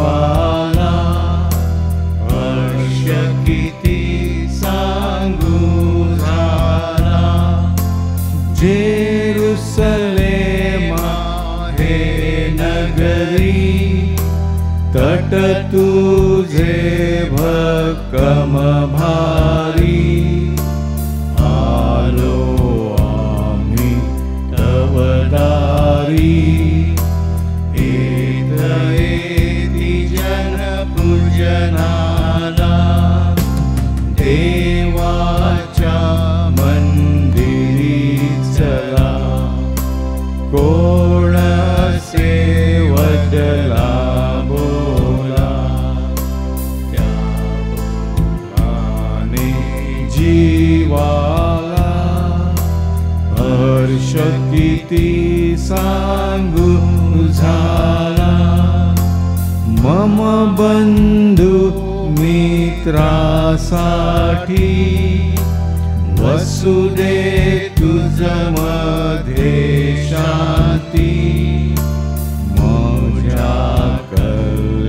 जीवाला हर्ष किती सांगू झाला. जेरुसलेमा हे नगरी तट तुझे भक्कम भारी. आलो आम्ही तव दारी. येत येती जन पूजनाला देवाच्या मंदिरी चला. कोण सेवदला बोला त्या बोलाने जीवाला हर्ष किती सांगू झाला. मम बंधू मित्रासाठी वसुदे तुझ मध्ये शांती. माझ्या कल्याणासाठी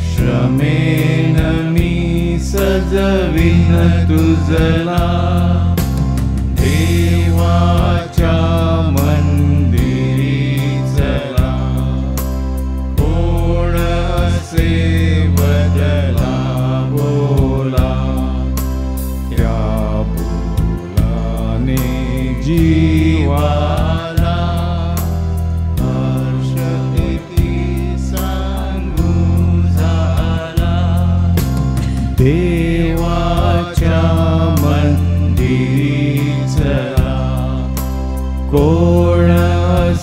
श्रमेन मी सजविन तुझला. देवाच्या मंदिरी चला. कोण सेवदला बोला त्या बोलाने जीवाला हर्ष किती सांगू झाला. देवाच्या मंदिरी चला. कोण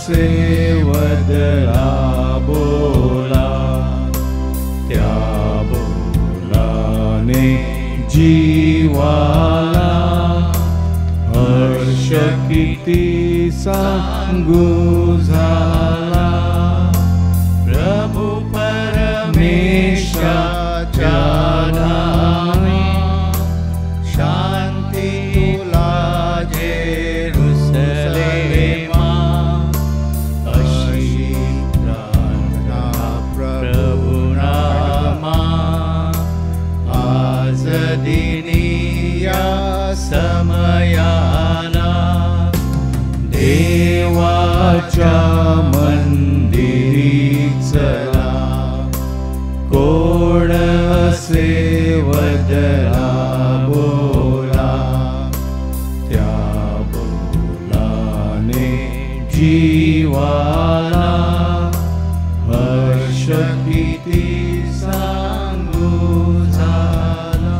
सेवदला बोला त्या बोलाने जीवाला हर्ष किती सांगू झाला. प्रभु परमेशाच्या धामी शांती तुला जेरुसलेमा. अशी प्रार्थना प्रभु नामा आज दिनी या समयाला. देवाच्या मंदिरी चला. कोण सेवदला बोला त्या बोलाने जीवाला हर्ष किती सांगू झाला.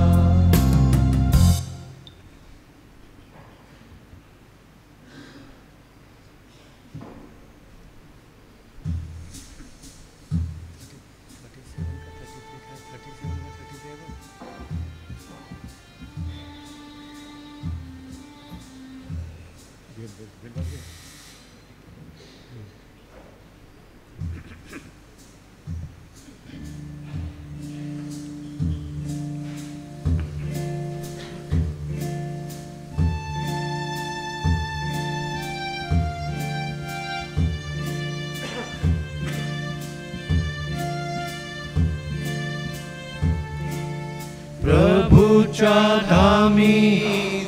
प्रभूच्या धामी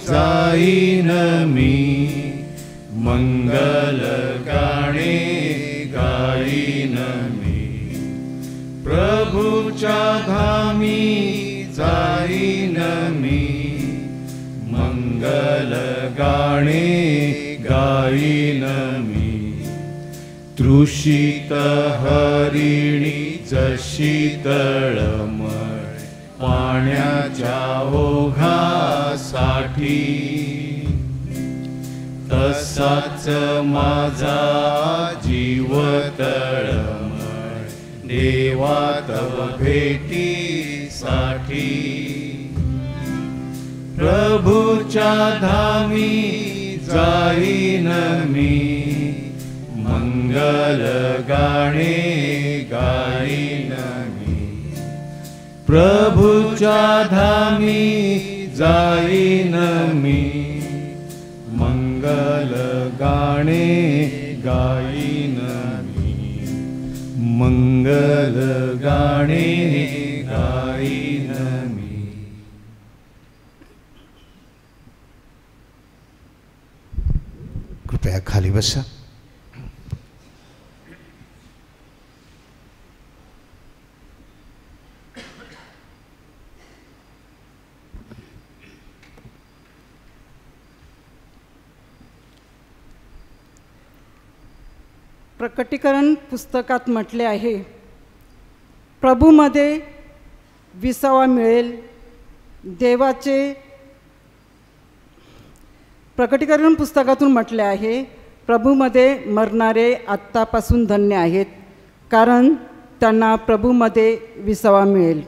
जाईन मी मंगल गाणे गाईन मी. प्रभूच्या धामी जाईन मी मंगल गाणे गाईन मी. तृषित हरिणी जशी तळमळ पाण्याच्या ओघासाठी तसाच माझा जीव तळमळ देवा तव भेटीसाठी. प्रभूच्या धामी जाईन मी मंगल गाणे गाईन मी. प्रभूच्या धामी जाईन मी मंगल गाणे गाईन मी. मंगल गाणे गाईन मी. कृपया खाली बसा. प्रकटीकरण पुस्तकात म्हटले आहे, प्रभूमध्ये विसावा मिळेल. देवाचे प्रकटीकरण पुस्तकातून म्हटले आहे, प्रभूमध्ये मरणारे आत्तापासून धन्य आहेत, कारण त्यांना प्रभूमध्ये विसावा मिळेल.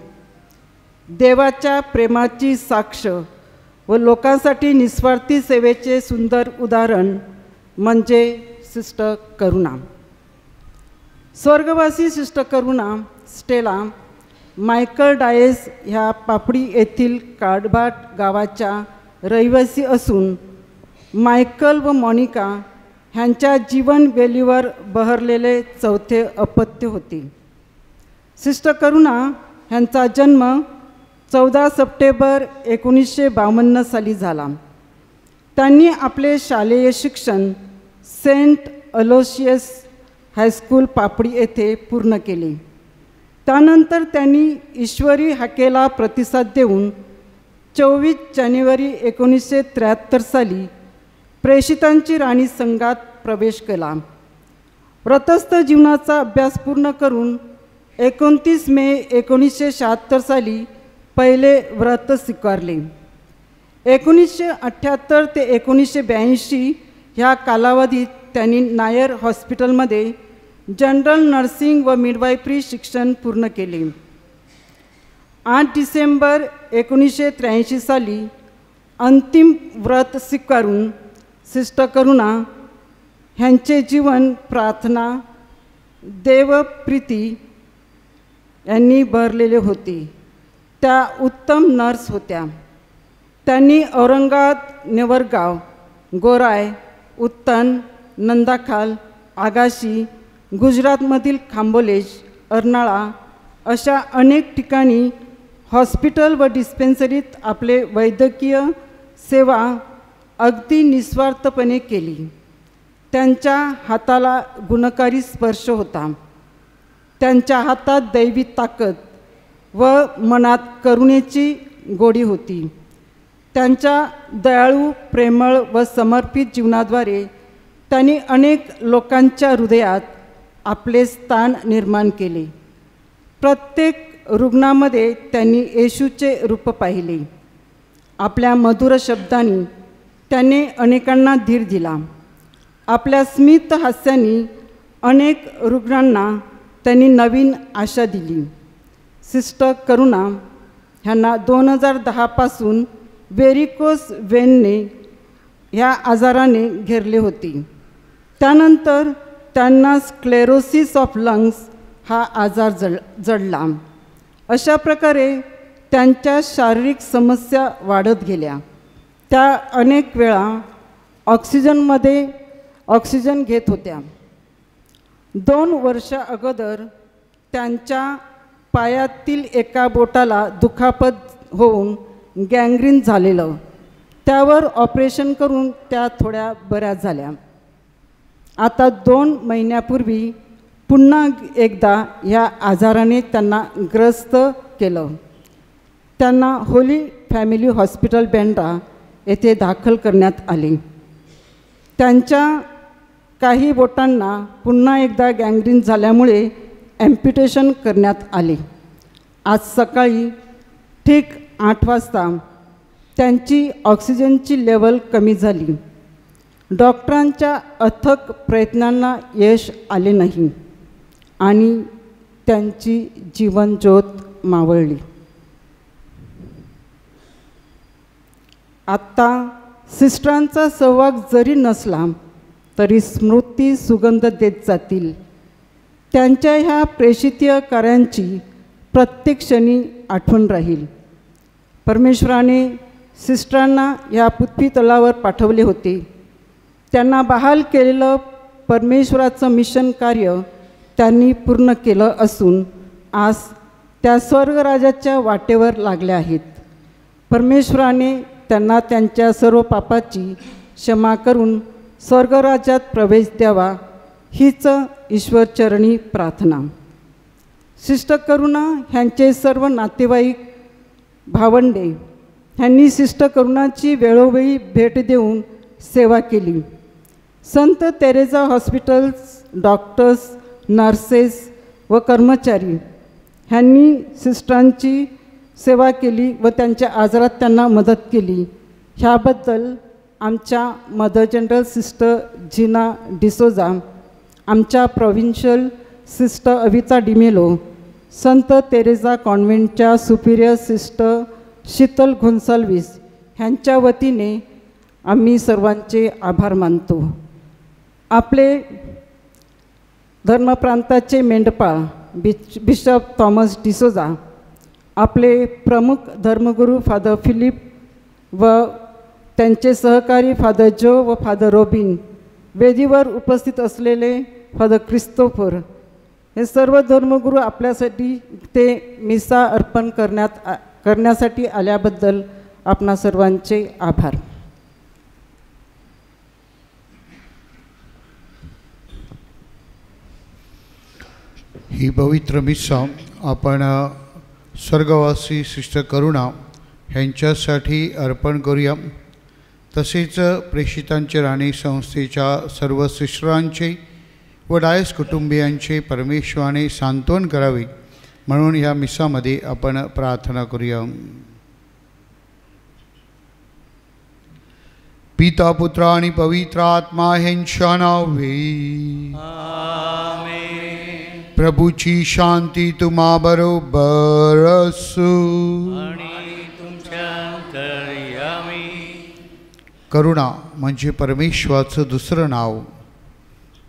देवाच्या प्रेमाची साक्ष व लोकांसाठी निस्वार्थी सेवेचे सुंदर उदाहरण म्हणजे सिस्टर करुणा. स्वर्गवासी सिस्टर करुणा स्टेला मायकल डायस ह्या पापडी येथील काडबाट गावाच्या रहिवासी असून मायकल व मॉनिका ह्यांच्या जीवनवेलीवर बहरलेले चौथे अपत्य होते. सिस्टर करुणा ह्यांचा जन्म 14 सप्टेंबर 1952 साली झाला. त्यांनी आपले शालेय शिक्षण सेंट अलोशियस हायस्कूल पापडी येथे पूर्ण केले. त्यानंतर त्यांनी ईश्वरी हाकेला प्रतिसाद देऊन 24 जानेवारी 1973 साली प्रेषितांची राणी संघात प्रवेश केला. व्रतस्थ जीवनाचा अभ्यास पूर्ण करून 29 मे 1976 साली पहिले व्रत स्वीकारले. 1978 ते 1982 ह्या कालावधीत त्यांनी नायर हॉस्पिटलमध्ये जनरल नर्सिंग व मिडवायफरी शिक्षण पूर्ण केले. 8 डिसेंबर 1983 साली अंतिम व्रत स्वीकारून सिस्टर करुणा ह्यांचे जीवन प्रार्थना देवप्रीती यांनी भरलेले होते. त्या उत्तम नर्स होत्या. त्यांनी औरंगाबाद, नेवरगाव, गोराय, उत्तन, नंदाखाल, आगाशी, गुजरातमधील खांबोलेज, अर्नाळा अशा अनेक ठिकाणी हॉस्पिटल व डिस्पेन्सरीत आपले वैद्यकीय सेवा अगदी निस्वार्थपणे केली. त्यांच्या हाताला गुणकारी स्पर्श होता. त्यांच्या हातात दैवी ताकद व मनात करुणेची गोडी होती. त्यांच्या दयाळू, प्रेमळ व समर्पित जीवनाद्वारे त्यांनी अनेक लोकांच्या हृदयात आपले स्थान निर्माण केले. प्रत्येक रुग्णामध्ये त्यांनी येशूचे रूप पाहिले. आपल्या मधुर शब्दांनी त्यांनी अनेकांना धीर दिला. आपल्या स्मित हास्याने अनेक रुग्णांना त्यांनी नवीन आशा दिली. सिस्टर करुणा ह्यांना 2010 पासून वेरिकोस वेनने ह्या आजाराने घेरले होते. त्यानंतर त्यांना स्क्लेरोसिस ऑफ लंग्स हा आजार जडला. अशा प्रकारे त्यांच्या शारीरिक समस्या वाढत गेल्या. त्या अनेक वेळा ऑक्सिजन घेत होत्या. 2 वर्षा अगोदर त्यांच्या पायातील एका बोटाला दुखापत होऊन गँग्रीन झालेलं. त्यावर ऑपरेशन करून त्या थोड्या बऱ्या झाल्या. आता 2 महिन्यापूर्वी पुन्हा एकदा ह्या आजाराने त्यांना ग्रस्त केलं. त्यांना होली फॅमिली हॉस्पिटल बँड्रा येथे दाखल करण्यात आले. त्यांच्या काही बोटांना पुन्हा एकदा गँग्रीन झाल्यामुळे ॲम्प्युटेशन करण्यात आले. आज सकाळी ठीक 8 वाजता त्यांची ऑक्सिजनची लेवल कमी झाली. डॉक्टरांच्या अथक प्रयत्नांना यश आले नाही आणि त्यांची जीवनज्योत मावळली. आत्ता सिस्टरांचा सहवाग जरी नसला तरी स्मृती सुगंध देत जातील. त्यांच्या ह्या प्रेषितीय कार्यांची प्रत्येक क्षणी आठवण राहील. परमेश्वराने सिस्टरांना ह्या पृथ्वी तलावर पाठवले होते. त्यांना बहाल केलेलं परमेश्वराचं मिशन कार्य त्यांनी पूर्ण केलं असून आज त्या स्वर्गराजाच्या वाटेवर लागल्या आहेत. परमेश्वराने त्यांना त्यांच्या सर्व पापाची क्षमा करून स्वर्गराज्यात प्रवेश द्यावा हीच ईश्वरचरणी प्रार्थना. सिस्टर करुणा ह्यांचे सर्व नातेवाईक भावंडे ह्यांनी सिस्टर करुणाची वेळोवेळी भेट देऊन सेवा केली. संत तेरेसा हॉस्पिटल्स, डॉक्टर्स, नर्सेस व कर्मचारी ह्यांनी सिस्टरांची सेवा केली व त्यांच्या आजारात त्यांना मदत केली. ह्याबद्दल आमच्या मदर जनरल सिस्टर जिना डिसोजा, आमच्या प्रोव्हिन्शियल सिस्टर अविता डिमेलो, संत तेरेसा कॉन्व्हेंटच्या सुपिरियर सिस्टर शीतल घोन्साल्विस ह्यांच्या वतीने आम्ही सर्वांचे आभार मानतो. आपले धर्मप्रांताचे मेंढपाळ बिशप थॉमस डिसोजा, आपले प्रमुख धर्मगुरू फादर फिलिप व त्यांचे सहकारी फादर जो व फादर रॉबिन, वेदीवर उपस्थित असलेले फादर क्रिस्तोफर, हे सर्व धर्मगुरू आपल्यासाठी ते मिसा अर्पण करण्यासाठी आल्याबद्दल आपणा सर्वांचे आभार. ही पवित्र मिसा आपण स्वर्गवासी सिस्टर करुणा ह्यांच्यासाठी अर्पण करूया. तसेच प्रेषितांचे राणी संस्थेच्या सर्व सिस्टरांचे व डायस कुटुंबियांचे परमेश्वराने सांत्वन करावे म्हणून ह्या मिसामध्ये आपण प्रार्थना करूया. पिता, पुत्र आणि पवित्र आत्मा ह्यांच्या नावे. प्रभूची शांती तुम्हा बरोबर असो. करुणा म्हणजे परमेश्वराचं दुसरं नाव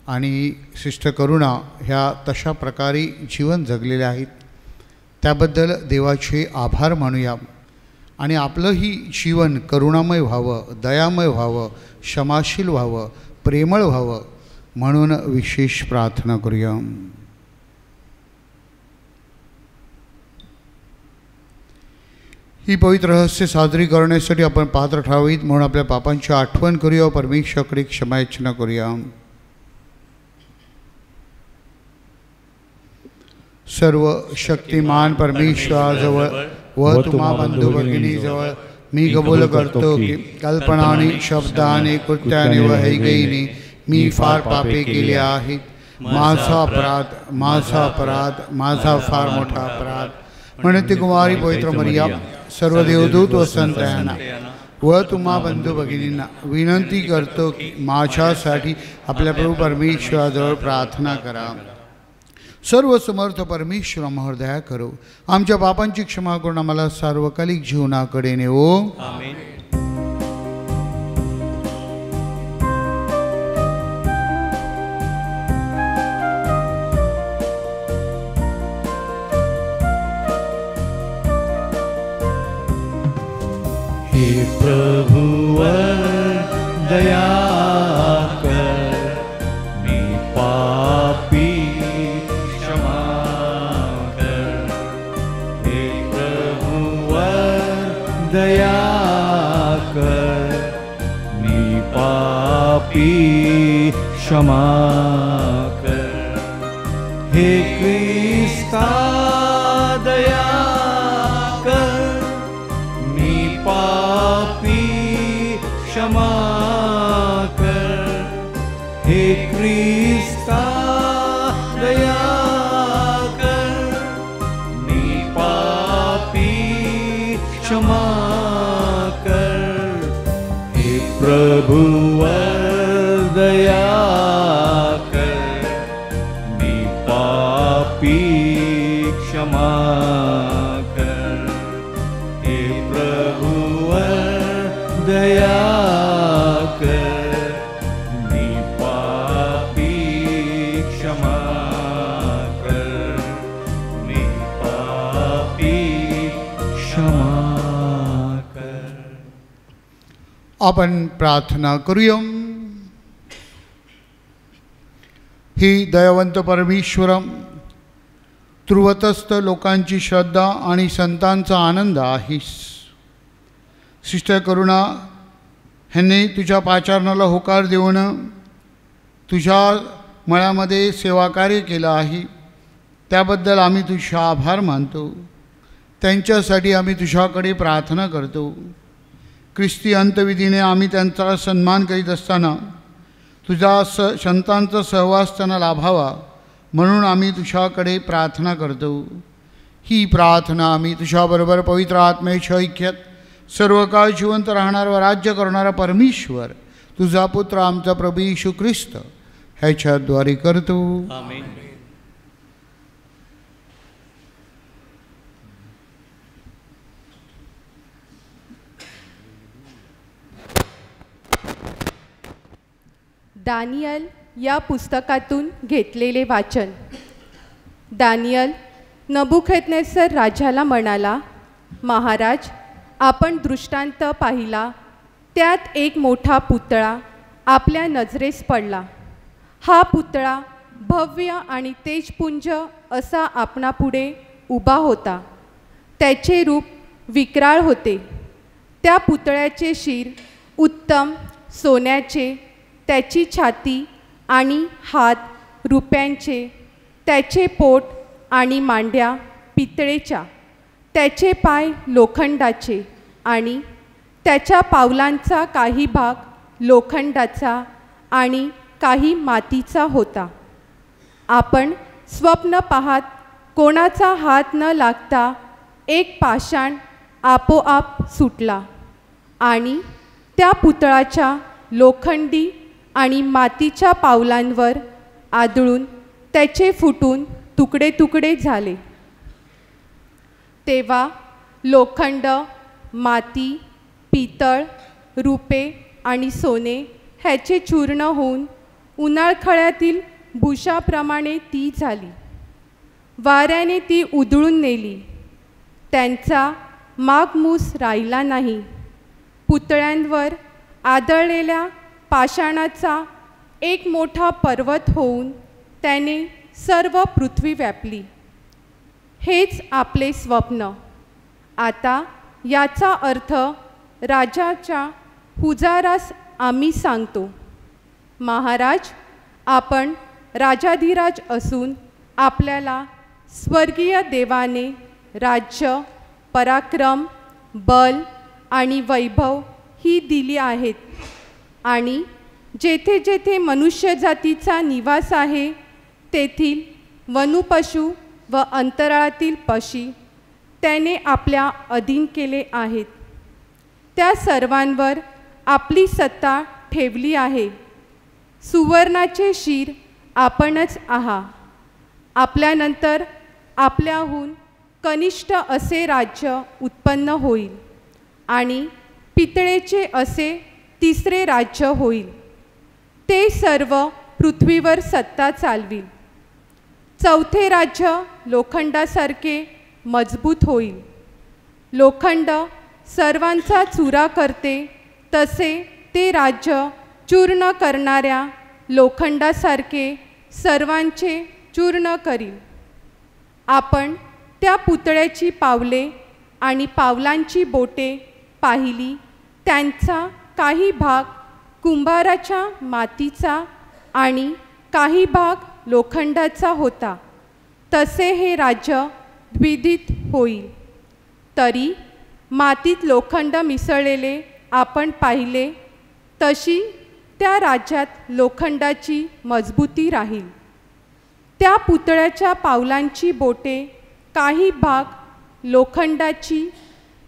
आणि सिस्टर करुणा ह्या तशा प्रकारे जीवन जगलेले आहेत. त्याबद्दल देवाचे आभार मानूया आणि आपलंही जीवन करुणामय व्हावं, दयामय व्हावं, क्षमाशील व्हावं, प्रेमळ व्हावं म्हणून विशेष प्रार्थना करूया. ही पवित्र रहस्य साजरी करण्यासाठी आपण पात्र ठरावीत म्हणून आपल्या पापांची आठवण करूया, परमेश्वराकडे क्षमायाचना करूया. सर्व शक्तिमान परमेश्वराजवळ व तुम्हा बंधू भगिनीजवळ मी कबूल करतो की कल्पनाने, शब्दाने, कृत्याने व हैगईने मी फार पापे केली आहेत. माझा अपराध, माझा फार मोठा अपराध. म्हणते कुमारी पवित्र मरिया, सर्व देवदूत व संत यांना व तुम्हा बंधू भगिनींना विनंती करतो की माझ्यासाठी आपल्या प्रभू परमेश्वराजवळ प्रार्थना करा. सर्व समर्थ परमेश्वर आम्हावर दया करो, आमच्या पापांची क्षमा करून आम्हाला सार्वकालिक जीवनाकडे नेवो. आमेन. हे प्रभुवर दया कर, मी पापी क्षमा कर. हे प्रभुवर दया कर, मी पापी क्षमा कर. हे ख्रिस्ता दया कर, मी पापी क्षमा कर. हे ख्रिस्ता दया कर, मी पापी क्षमा कर. हे प्रभुवर दया कर, मी पापी क्षमा कर. हे प्रभुवर दया कर, मी पापी क्षमा कर. मी पापी क्षमा कर. आपण प्रार्थना करूया. ही दयावंत परमेश्वर ध्रुवतस्थ लोकांची श्रद्धा आणि संतांचा आनंद आहेस. सिस्टर करुणा ह्यांनी तुझ्या पाचारणाला होकार देऊन तुझ्या मळ्यामध्ये सेवाकार्य केलं आहे. त्याबद्दल आम्ही तुझे आभार मानतो. त्यांच्यासाठी आम्ही तुझ्याकडे प्रार्थना करतो. ख्रिस्ती अंतविधीने आम्ही त्यांचा सन्मान करीत असताना तुझा संतांचा सहवास त्यांना लाभावा म्हणून आम्ही तुझ्याकडे प्रार्थना करतो. ही प्रार्थना आम्ही तुझ्याबरोबर पवित्र आत्म्याच्या ऐक्यात सर्व काळ जिवंत राहणारा व राज्य करणारा परमेश्वर तुझा पुत्र आमचा प्रभू येशू ख्रिस्त ह्याच्याद्वारे करतो. आमेन. दानियल या पुस्तकातून घेतलेले वाचन. दानियल नबुखदनेस्सर राजाला म्हणाला, महाराज, आपण दृष्टांत पाहिला. त्यात एक मोठा पुतळा आपल्या नजरेस पडला. हा पुतळा भव्य आणि तेजपुंज असा आपणापुढे उभा होता. त्याचे रूप विक्राळ होते. त्या पुतळ्याचे शिर उत्तम सोन्याचे, त्याची छाती आणि हात रुप्यांचे, त्याचे पोट आणि मांड्या पितळेच्या, त्याचे पाय लोखंडाचे आणि त्याच्या पावलांचा काही भाग लोखंडाचा आणि काही मातीचा होता. आपण स्वप्न पाहत कोणाचा हात न लागता एक पाषाण आपोआप सुटला आणि त्या पुतळाच्या लोखंडी आणि मातीच्या पावलांवर आदळून त्याचे फुटून तुकडे तुकडे झाले. तेव्हा लोखंड, माती, पितळ, रुपे आणि सोने ह्याचे चूर्ण होऊन उन्हाळखळ्यातील भुशाप्रमाणे ती झाली. वाऱ्याने ती उधळून नेली. त्यांचा मागमूस राहिला नाही. पुतळ्यांवर आदळलेल्या पाषाणाचा एक मोठा पर्वत होऊन त्याने सर्व पृथ्वी व्यापली. हेच आपले स्वप्न. आता याचा अर्थ राजाच्या हुजारास आम्ही सांगतो. महाराज, आपण राजाधिराज असून आपल्याला स्वर्गीय देवाने राज्य, पराक्रम, बल आणि वैभव ही दिली आहेत आणि जेथे जेथे मनुष्य जातीचा निवास आहे तेथील वनुपशु व अंतराळातील पक्षी त्याने आपल्या अधीन केले आहेत. त्या सर्वांवर आपली सत्ता ठेवली आहे. सुवर्णाचे शिर आपणच आहात. आपल्यानंतर आपल्याहून कनिष्ठ असे राज्य उत्पन्न होईल आणि पितळेचे असे तिसरे राज्य होईल. ते सर्व पृथ्वीवर सत्ता चालविल. चौथे राज्य लोखंडासारखे मजबूत होईल. लोखंड सर्वांचा चुरा करते तसे ते राज्य चूर्ण करणाऱ्या लोखंडासारखे सर्वांचे चूर्ण करील. आपण त्या पुतळ्याची पावले आणि पावलांची बोटे पाहिली. त्यांचा काही भाग कुंभाराच्या मातीचा आणि काही भाग लोखंडाचा होता. तसे हे राज्य द्विधित होईल. तरी मातीत लोखंड मिसळलेले आपण पाहिले तशी त्या राज्यात लोखंडाची मजबूती राहील. त्या पुतळ्याच्या पावलांची बोटे काही भाग लोखंडाची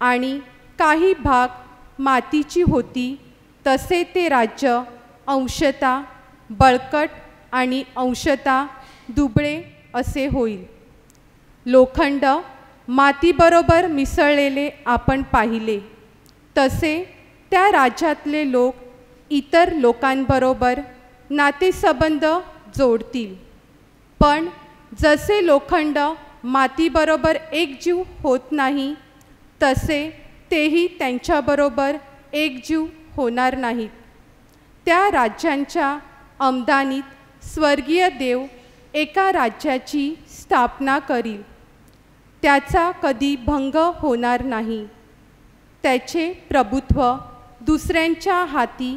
आणि काही भाग मातीची होती. तसे ते राज्य अंशतः बळकट आणि अंशतः दुबळे असे होईल. लोखंड मातीबरोबर मिसळलेले आपण पाहिले तसे त्या राज्यातले लोक इतर लोकांबरोबर नातेसंबंध जोडतील. पण जसे लोखंड मातीबरोबर एकजीव होत नाही तसे तेही त्यांच्याबरोबर एकजीव होणार नाहीत. त्या राज्यांच्या आमदानीत स्वर्गीय देव एका राज्याची स्थापना करील. त्याचा कधी भंग होणार नाही. त्याचे प्रभुत्व दुसऱ्यांच्या हाती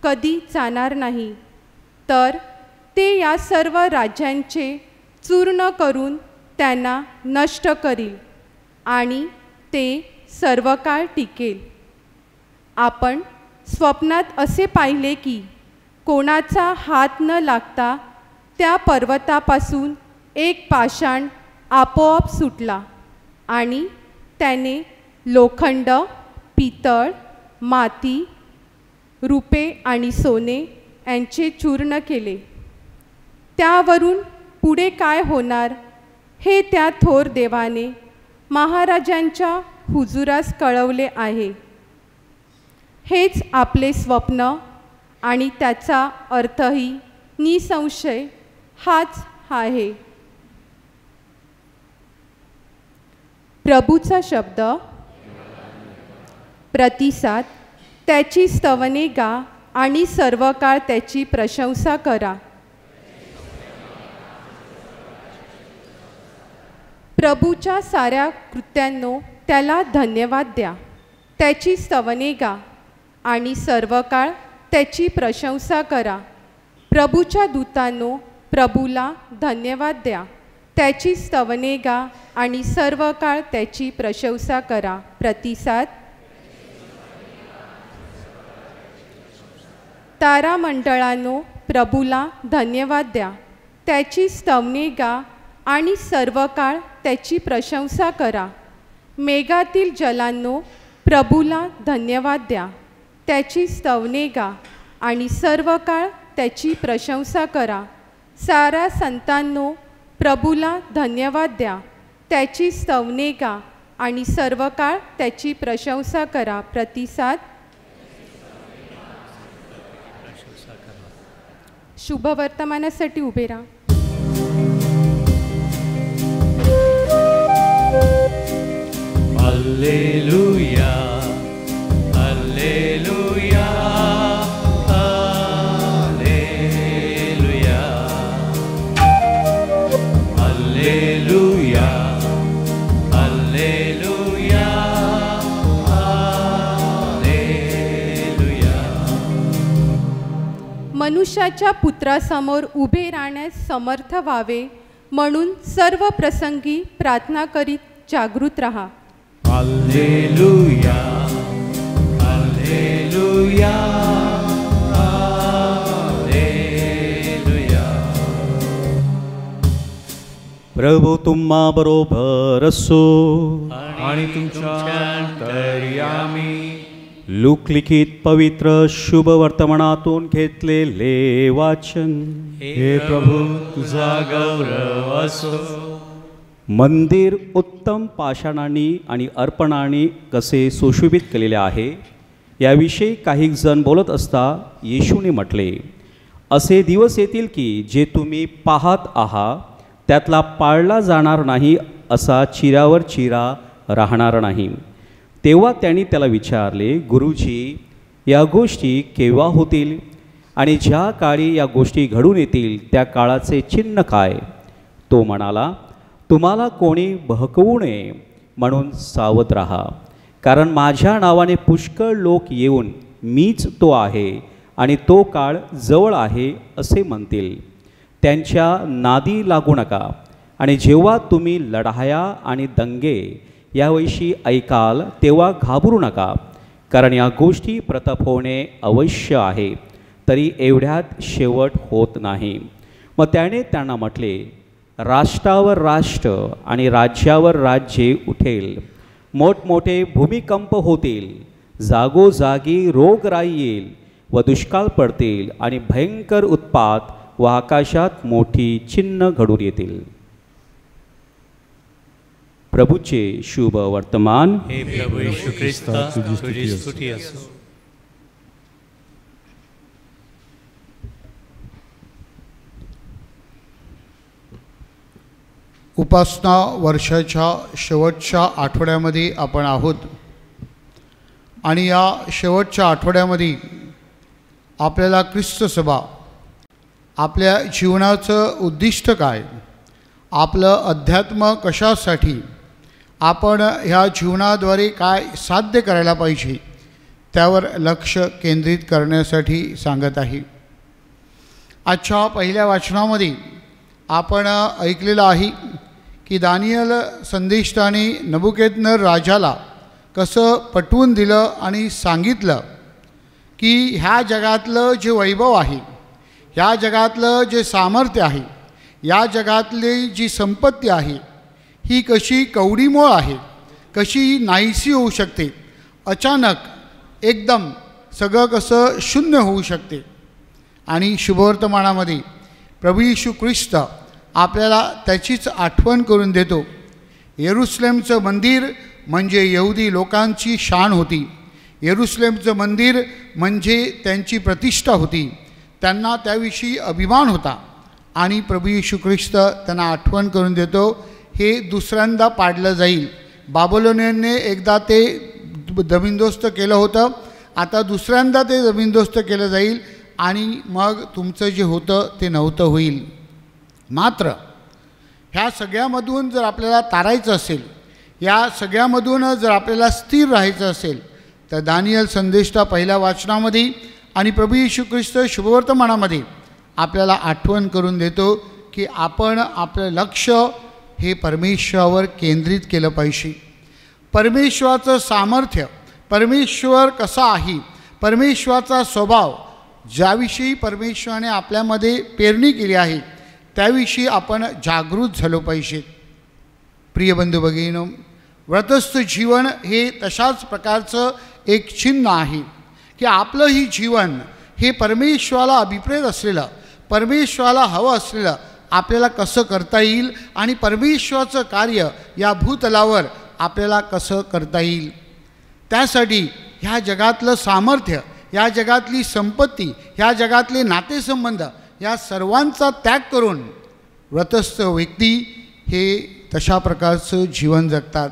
कधी जाणार नाही. तर ते या सर्व राज्यांचे चूर्ण करून त्यांना नष्ट करील आणि ते सर्व काळ टिकेल. आपण स्वप्नात असे पाहिले की कोणाचा हात न लागता त्या पर्वतापासून एक पाषाण आपोआप सुटला आणि त्याने लोखंड, पितळ, माती, रुपे आणि सोने यांचे चूर्ण केले. त्यावरून पुढे काय होणार हे त्या थोर देवाने महाराजांच्या हुजुरास कळवले आहे. हेच आपले स्वप्न आणि त्याचा अर्थही निसंशय हाच आहे. प्रभूचा शब्द. प्रतिसाद. त्याची स्तवने गा आणि सर्व काळ त्याची प्रशंसा करा. प्रभूच्या साऱ्या कृत्यांनो त्याला धन्यवाद द्या. त्याची स्तवने गा आणि सर्व काळ त्याची प्रशंसा करा. प्रभूच्या दूतांनो प्रभूला धन्यवाद द्या. त्याची स्तवने गा आणि सर्व काळ त्याची प्रशंसा करा. प्रतिसाद. तारामंडळांनो प्रभूला धन्यवाद द्या. त्याची स्तवने गा आणि सर्व काळ त्याची प्रशंसा करा. मेघातील जलांनो प्रभूला धन्यवाद द्या. त्याची स्तवने गा आणि सर्व काळ त्याची प्रशंसा करा. सारा संतांनो प्रभूला धन्यवाद द्या. त्याची स्तवने गा आणि सर्व काळ त्याची प्रशंसा करा. प्रतिसाद. शुभवर्तमानासाठी उभे राहा. Alleluia, Alleluia, Alleluia, Alleluia, Alleluia, Alleluia. मनुष्याच्या पुत्रासमोर उभे राहण्यास समर्थ व्हावे म्हणून सर्व प्रसंगी प्रार्थना करीत जागृत रहा. Alleluia, Alleluia, Alleluia. प्रभू तुम्हा बरोबर असो आणि तुमच्या अंतर्यामी. लोकलिखित पवित्र शुभ वर्तमानातून घेतलेले वाचन. हे प्रभू तुझा गौरव असो. मंदिर उत्तम पाषाणांनी आणि अर्पणांनी कसे सुशोभित केलेले आहे याविषयी काही जण बोलत असता येशूने म्हटले, असे दिवस येतील की जे तुम्ही पाहत आहात त्यातला पाळला जाणार नाही, असा चिरावर चिरा राहणार नाही. तेव्हा त्यांनी त्याला विचारले, गुरुजी, या गोष्टी केव्हा होतील आणि ज्या काळी या गोष्टी घडून येतील त्या काळाचे चिन्ह काय? तो म्हणाला, तुम्हाला कोणी बहकवू नये म्हणून सावध राहा, कारण माझ्या नावाने पुष्कळ लोक येऊन मीच तो आहे आणि तो काळ जवळ आहे असे म्हणतील. त्यांच्या नादी लागू नका. आणि जेव्हा तुम्ही लढाया आणि दंगे याविषयी ऐकाल तेव्हा घाबरू नका, कारण या गोष्टी प्रताप होणे अवश्य आहे, तरी एवढ्यात शेवट होत नाही. मग त्याने त्यांना म्हटले, राष्ट्रावर राष्ट्र आणि राज्यावर राज्ये उठेल, मोठमोठे भूमिकंप होतील, जागोजागी रोगराई येईल व दुष्काळ पडतील आणि भयंकर उत्पात व आकाशात मोठी चिन्ह घडून येतील. प्रभूचे शुभ वर्तमान. हे प्रभू येशू ख्रिस्ता, तुझी स्तुती असो. उपासना वर्षाच्या शेवटच्या आठवड्यामध्ये आपण आहोत आणि या शेवटच्या आठवड्यामध्ये आपल्याला ख्रिस्त सभा आपल्या जीवनाचं उद्दिष्ट काय, आपलं अध्यात्म कशासाठी, आपण ह्या जीवनाद्वारे काय साध्य करायला पाहिजे त्यावर लक्ष केंद्रित करण्यासाठी सांगत आहे. आजच्या पहिल्या वाचनामध्ये आपण ऐकलेलं आहे की दानियल संदेष्टाने नबुकेदनर राजाला कसं पटवून दिलं आणि सांगितलं की ह्या जगातलं जे वैभव आहे, ह्या जगातलं जे सामर्थ्य आहे, या जगातली जी संपत्ती आहे ही कशी कवडीमोळ आहे, कशी नाहीशी होऊ शकते, अचानक एकदम सगळं कसं शून्य होऊ शकते. आणि शुभवर्तमानामध्ये प्रभू येशू ख्रिस्त आपल्याला त्याचीच आठवण करून देतो. येरुशलेमचं मंदिर म्हणजे यहुदी लोकांची शान होती. येरुशलेमचं मंदिर म्हणजे त्यांची प्रतिष्ठा होती, त्यांना त्याविषयी अभिमान होता. आणि प्रभू येशू ख्रिस्त त्यांना आठवण करून देतो, हे दुसऱ्यांदा पाडलं जाईल. बाबलोनियनने एकदा ते जमीनदोस्त केलं होतं, आता दुसऱ्यांदा ते जमीनदोस्त केलं जाईल आणि मग तुमचं जे होतं ते नव्हतं होईल. मात्र ह्या सगळ्यामधून जर आपल्याला तारायचं असेल, या सगळ्यामधून जर आपल्याला स्थिर राहायचं असेल तर दानियल संदेष्टा पहिल्या वाचनामध्ये आणि प्रभू येशू ख्रिस्त शुभवर्तमानामध्ये आपल्याला आठवण करून देतो की आपण आपलं लक्ष हे परमेश्वरावर केंद्रित केलं पाहिजे. परमेश्वराचं सामर्थ्य, परमेश्वर कसा आहे, परमेश्वराचा स्वभाव, ज्याविषयी परमेश्वराने आपल्यामध्ये पेरणी केली आहे त्याविषयी आपण जागृत झालो पाहिजे. प्रिय बंधू भगिनींनो, व्रतस्थ जीवन हे तशाच प्रकारचं एक चिन्ह आहे की आपलं ही जीवन हे परमेश्वराला अभिप्रेत असलेलं, परमेश्वराला हवं असलेलं आपल्याला कसं करता येईल आणि परमेश्वराचं कार्य या भूतलावर आपल्याला कसं करता येईल. त्यासाठी ह्या जगातलं सामर्थ्य, या जगातली संपत्ती, ह्या जगातले नातेसंबंध या सर्वांचा त्याग करून व्रतस्थ व्यक्ती हे तशा प्रकारचं जीवन जगतात.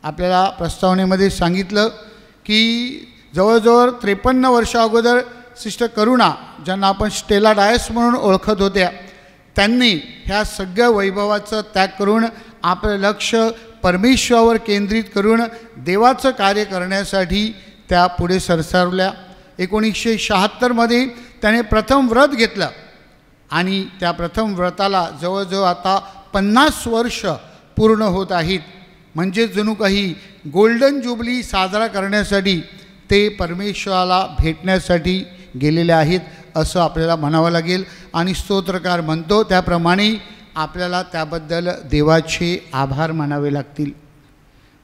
आपल्याला प्रस्तावनेमध्ये सांगितलं की जवळजवळ 53 वर्षा अगोदर सिस्टर करुणा, ज्यांना आपण स्टेला डायस म्हणून ओळखत होत्या, त्यांनी ह्या सगळ्या वैभवाचं त्याग करून आपलं लक्ष परमेश्वरावर केंद्रित करून देवाचं कार्य करण्यासाठी त्या पुढे सरसावल्या. 1976 त्याने प्रथम व्रत घेतलं आणि त्या प्रथम व्रताला जवळजवळ आता 50 वर्ष पूर्ण होत आहेत. म्हणजे जणू काही गोल्डन जुबली साजरा करण्यासाठी ते परमेश्वराला भेटण्यासाठी गेलेले आहेत असं आपल्याला म्हणावं लागेल. आणि स्तोत्रकार म्हणतो त्याप्रमाणे आपल्याला त्याबद्दल देवाचे आभार मानावे लागतील.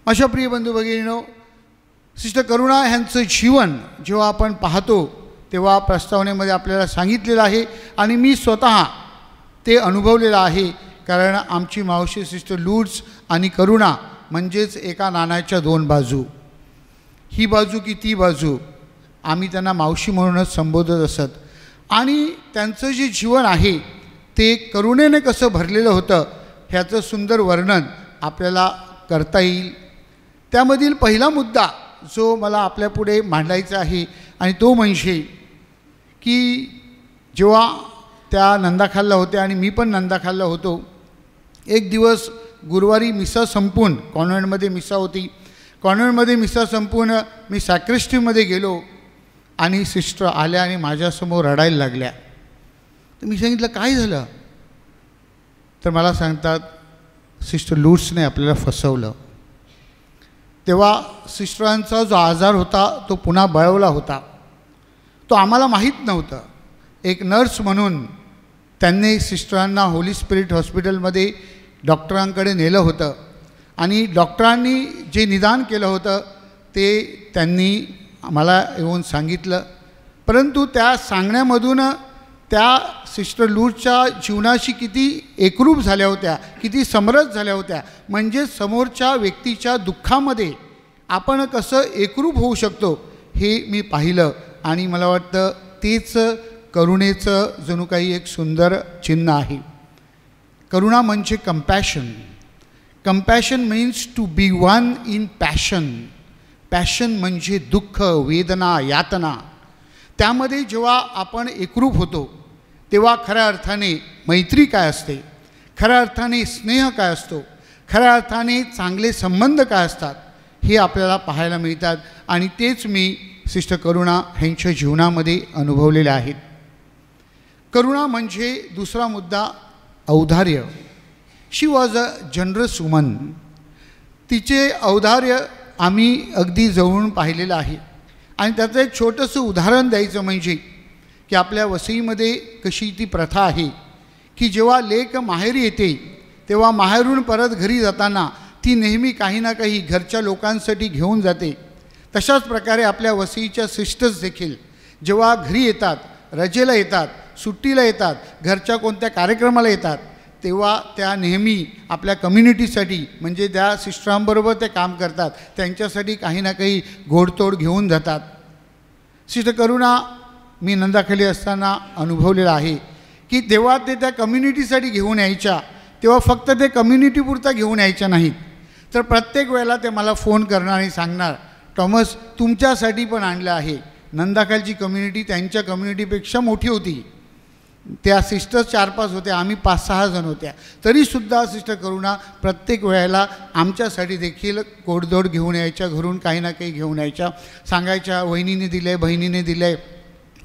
अशा प्रिय बंधू भगिनींनो, सिस्टर करुणा ह्यांचं जीवन जेव्हा आपण पाहतो तेव्हा प्रस्तावनेमध्ये आपल्याला सांगितलेलं आहे आणि मी स्वतः ते अनुभवलेलं आहे. कारण आमची मावशी सिस्टर लूड्स आणि करुणा म्हणजेच एका नाण्याच्या दोन बाजू, ही बाजू की ती बाजू, आम्ही त्यांना मावशी म्हणूनच संबोधत असत. आणि त्यांचं जे जीवन आहे ते करुणेने कसं भरलेलं होतं ह्याचं सुंदर वर्णन आपल्याला करता येईल. त्यामधील पहिला मुद्दा जो मला आपल्यापुढे मांडायचा आहे आणि तो म्हणजे की जेव्हा त्या नंदाखालला होत्या आणि मी पण नंदाखालला होतो, एक दिवस गुरुवारी मिसा संपून, कॉन्व्हेंटमध्ये मिसा होती, कॉन्व्हेंटमध्ये मिसा संपून मी सॅक्रिस्टीमध्ये गेलो आणि सिस्टर आल्या आणि माझ्यासमोर रडायला लागल्या. तर मी सांगितलं काय झालं, तर मला सांगतात सिस्टर लूड्सने आपल्याला फसवलं. तेव्हा सिस्टरांचा जो आजार होता तो पुन्हा बळवला होता, तो आम्हाला माहीत नव्हतं. एक नर्स म्हणून त्यांनी सिस्टरांना होली स्पिरिट हॉस्पिटलमध्ये डॉक्टरांकडे नेलं होतं आणि डॉक्टरांनी जे निदान केलं होतं ते त्यांनी मला येऊन सांगितलं. परंतु त्या सांगण्यामधून त्या सिस्टर लूडच्या जीवनाशी किती एकरूप झाल्या होत्या, किती समरस झाल्या होत्या. म्हणजे समोरच्या व्यक्तीच्या दुःखामध्ये आपण कसं एकरूप होऊ शकतो हे मी पाहिलं. आणि मला वाटतं तेच करुणेचं जणू काही एक सुंदर चिन्ह आहे. करुणा म्हणजे compassion. Compassion means to be one in passion. Passion म्हणजे दुःख, वेदना, यातना. त्यामध्ये जेव्हा आपण एकरूप होतो तेव्हा खऱ्या अर्थाने मैत्री काय असते, खऱ्या अर्थाने स्नेह काय असतो, खऱ्या अर्थाने चांगले संबंध काय असतात हे आपल्याला पाहायला मिळतात. आणि तेच मी सिस्टर करुणा ह्यांच्या जीवनामध्ये अनुभवलेले आहेत. करुणा म्हणजे दुसरा मुद्दा औदार्य. शी वॉज अ जनरस वुमन. तिचे औदार्य आम्ही अगदी जवळून पाहिलेलं आहे. आणि त्याचं एक छोटंसं उदाहरण द्यायचं म्हणजे की आपल्या वसईमध्ये कशी ती प्रथा आहे की जेव्हा लेक माहेरी येते तेव्हा माहेरून परत घरी जाताना ती नेहमी काही ना काही घरच्या लोकांसाठी घेऊन जाते. तशाच प्रकारे आपल्या वसईच्या सिस्टर्स देखील जेव्हा घरी येतात, रजेला येतात, सुट्टीला येतात, घरच्या कोणत्या कार्यक्रमाला येतात, तेव्हा त्या नेहमी आपल्या कम्युनिटीसाठी म्हणजे त्या सिस्टरांबरोबर ते काम करतात त्यांच्यासाठी काही ना काही गोडतोड घेऊन जातात. सिस्टर करुणा मी नंदाखाली असताना अनुभवलेलं आहे की तेव्हा ते त्या कम्युनिटीसाठी घेऊन यायच्या तेव्हा फक्त ते कम्युनिटीपुरता घेऊन यायच्या नाहीत, तर प्रत्येक वेळेला ते मला फोन करणार आणि सांगणार, टॉमस तुमच्यासाठी पण आणलं आहे. नंदाखालची कम्युनिटी त्यांच्या कम्युनिटीपेक्षा मोठी होती. त्या सिस्टर्स 4-5 होत्या, आम्ही 5-6 जण होत्या. तरीसुद्धा सिस्टर करुणा प्रत्येक वेळेला आमच्यासाठी देखील गोडधोड घेऊन यायच्या, घरून काही ना काही घेऊन यायच्या, सांगायच्या वहिनीने दिलं आहे, बहिणीने दिलं आहे,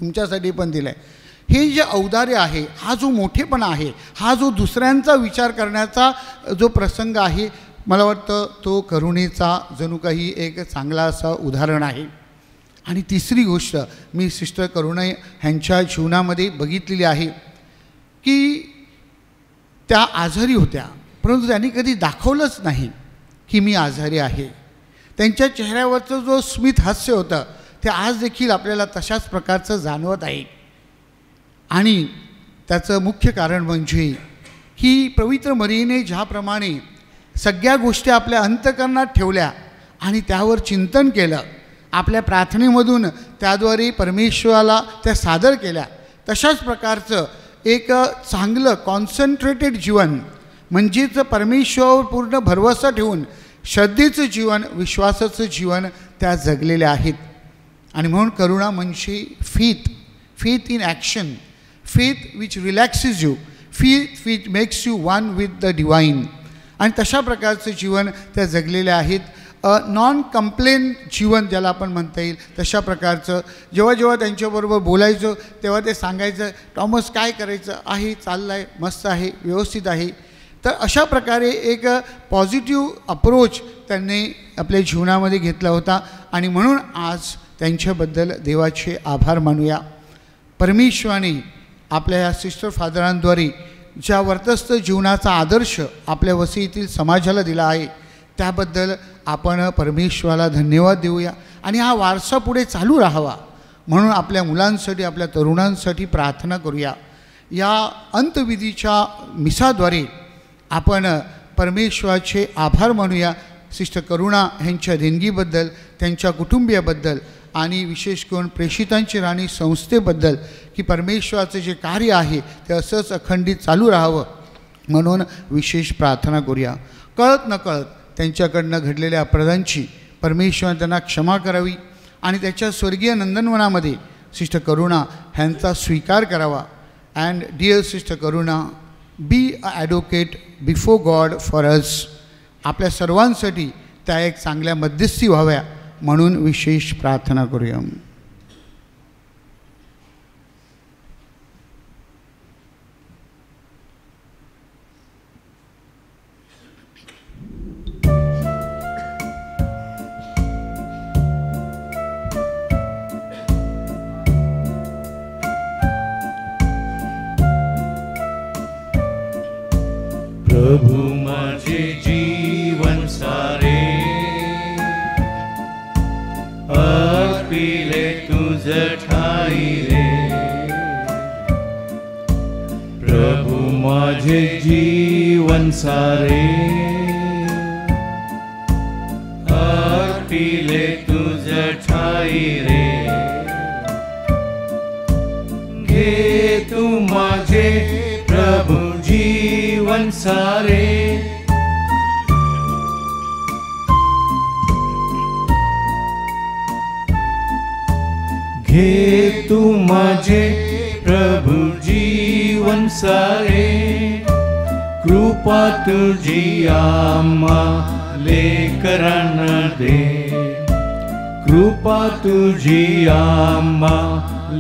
तुमच्यासाठी पण दिलं आहे. हे जे औदार्य आहे, हा जो मोठेपणा आहे, हा जो दुसऱ्यांचा विचार करण्याचा जो प्रसंग आहे, मला वाटतं तो करुणेचा जणू काही एक चांगला असा उदाहरण आहे. आणि तिसरी गोष्ट मी सिस्टर करुणा ह्यांच्या जीवनामध्ये बघितलेली आहे की त्या आजारी होत्या, परंतु त्यांनी कधी दाखवलंच नाही की मी आजारी आहे. त्यांच्या चेहऱ्यावरचं जो स्मित हास्य होतं ते आज देखील आपल्याला तशाच प्रकारचं जाणवत आहे. आणि त्याचं मुख्य कारण म्हणजे की पवित्र मरियेने ज्याप्रमाणे सगळ्या गोष्टी आपल्या अंतःकरणात ठेवल्या आणि त्यावर चिंतन केलं, आपल्या प्रार्थनेमधून त्याद्वारे परमेश्वराला त्या सादर केल्या, तशाच प्रकारचं एक चांगलं कॉन्सन्ट्रेटेड जीवन म्हणजेच परमेश्वरावर पूर्ण भरवसा ठेवून श्रद्धेचं जीवन, विश्वासाचं जीवन त्या जगलेल्या आहेत. आणि म्हणून करुणा म्हणजे faith in action, faith which relaxes you, faith which makes you one with the divine. आणि तशा प्रकारचं जीवन त्या जगलेल्या आहेत. नॉन कंप्लेन जीवन ज्याला आपण म्हणता येईल तशा प्रकारचं. जेव्हा जेव्हा त्यांच्याबरोबर बोलायचं तेव्हा ते सांगायचं, टॉमस काय करायचं आहे, चाललं आहे, मस्त आहे, व्यवस्थित आहे. तर अशा प्रकारे एक पॉझिटिव्ह अप्रोच त्यांनी आपल्या जीवनामध्ये घेतला होता. आणि म्हणून आज त्यांच्याबद्दल देवाचे आभार मानूया. परमेश्वराने आपल्या या सिस्टर फादरांद्वारे ज्या वर्तस्थ जीवनाचा आदर्श आपल्या वसईतील समाजाला दिला आहे त्याबद्दल आपण परमेश्वराला धन्यवाद देऊया. आणि हा वारसा पुढे चालू राहावा म्हणून आपल्या मुलांसाठी, आपल्या तरुणांसाठी प्रार्थना करूया. या अंतविधीच्या मिसाद्वारे आपण परमेश्वराचे आभार मानूया. सिस्टर करुणा ह्यांच्या देणगीबद्दल, त्यांच्या कुटुंबियाबद्दल आणि विशेष करून प्रेषितांची राणी संस्थेबद्दल की परमेश्वराचं जे कार्य आहे ते असंच अखंडित चालू राहावं म्हणून विशेष प्रार्थना करूया. कळत नकळत त्यांच्याकडनं घडलेल्या अपराधांची परमेश्वराने त्यांना क्षमा करावी आणि त्याच्या स्वर्गीय नंदनवनामध्ये सिस्टर करुणा ह्यांचा स्वीकार करावा. And dear sister Karuna, be a advocate before God for us. आपल्या सर्वांसाठी त्या एक चांगल्या मध्यस्थी व्हाव्या म्हणून विशेष प्रार्थना करूया. प्रभु माझे जीवन सारे अर्पिले तुझ ठाई रे. प्रभु माझे जीवन सारे अर्पिले तुझ ठाई रे. घे तू माझे प्रभु जीवन सारे. घे तू माझे प्रभु जीवन सारे कृपा तुझी आम्हा लेकरांना दे कृपा तुझी आम्हा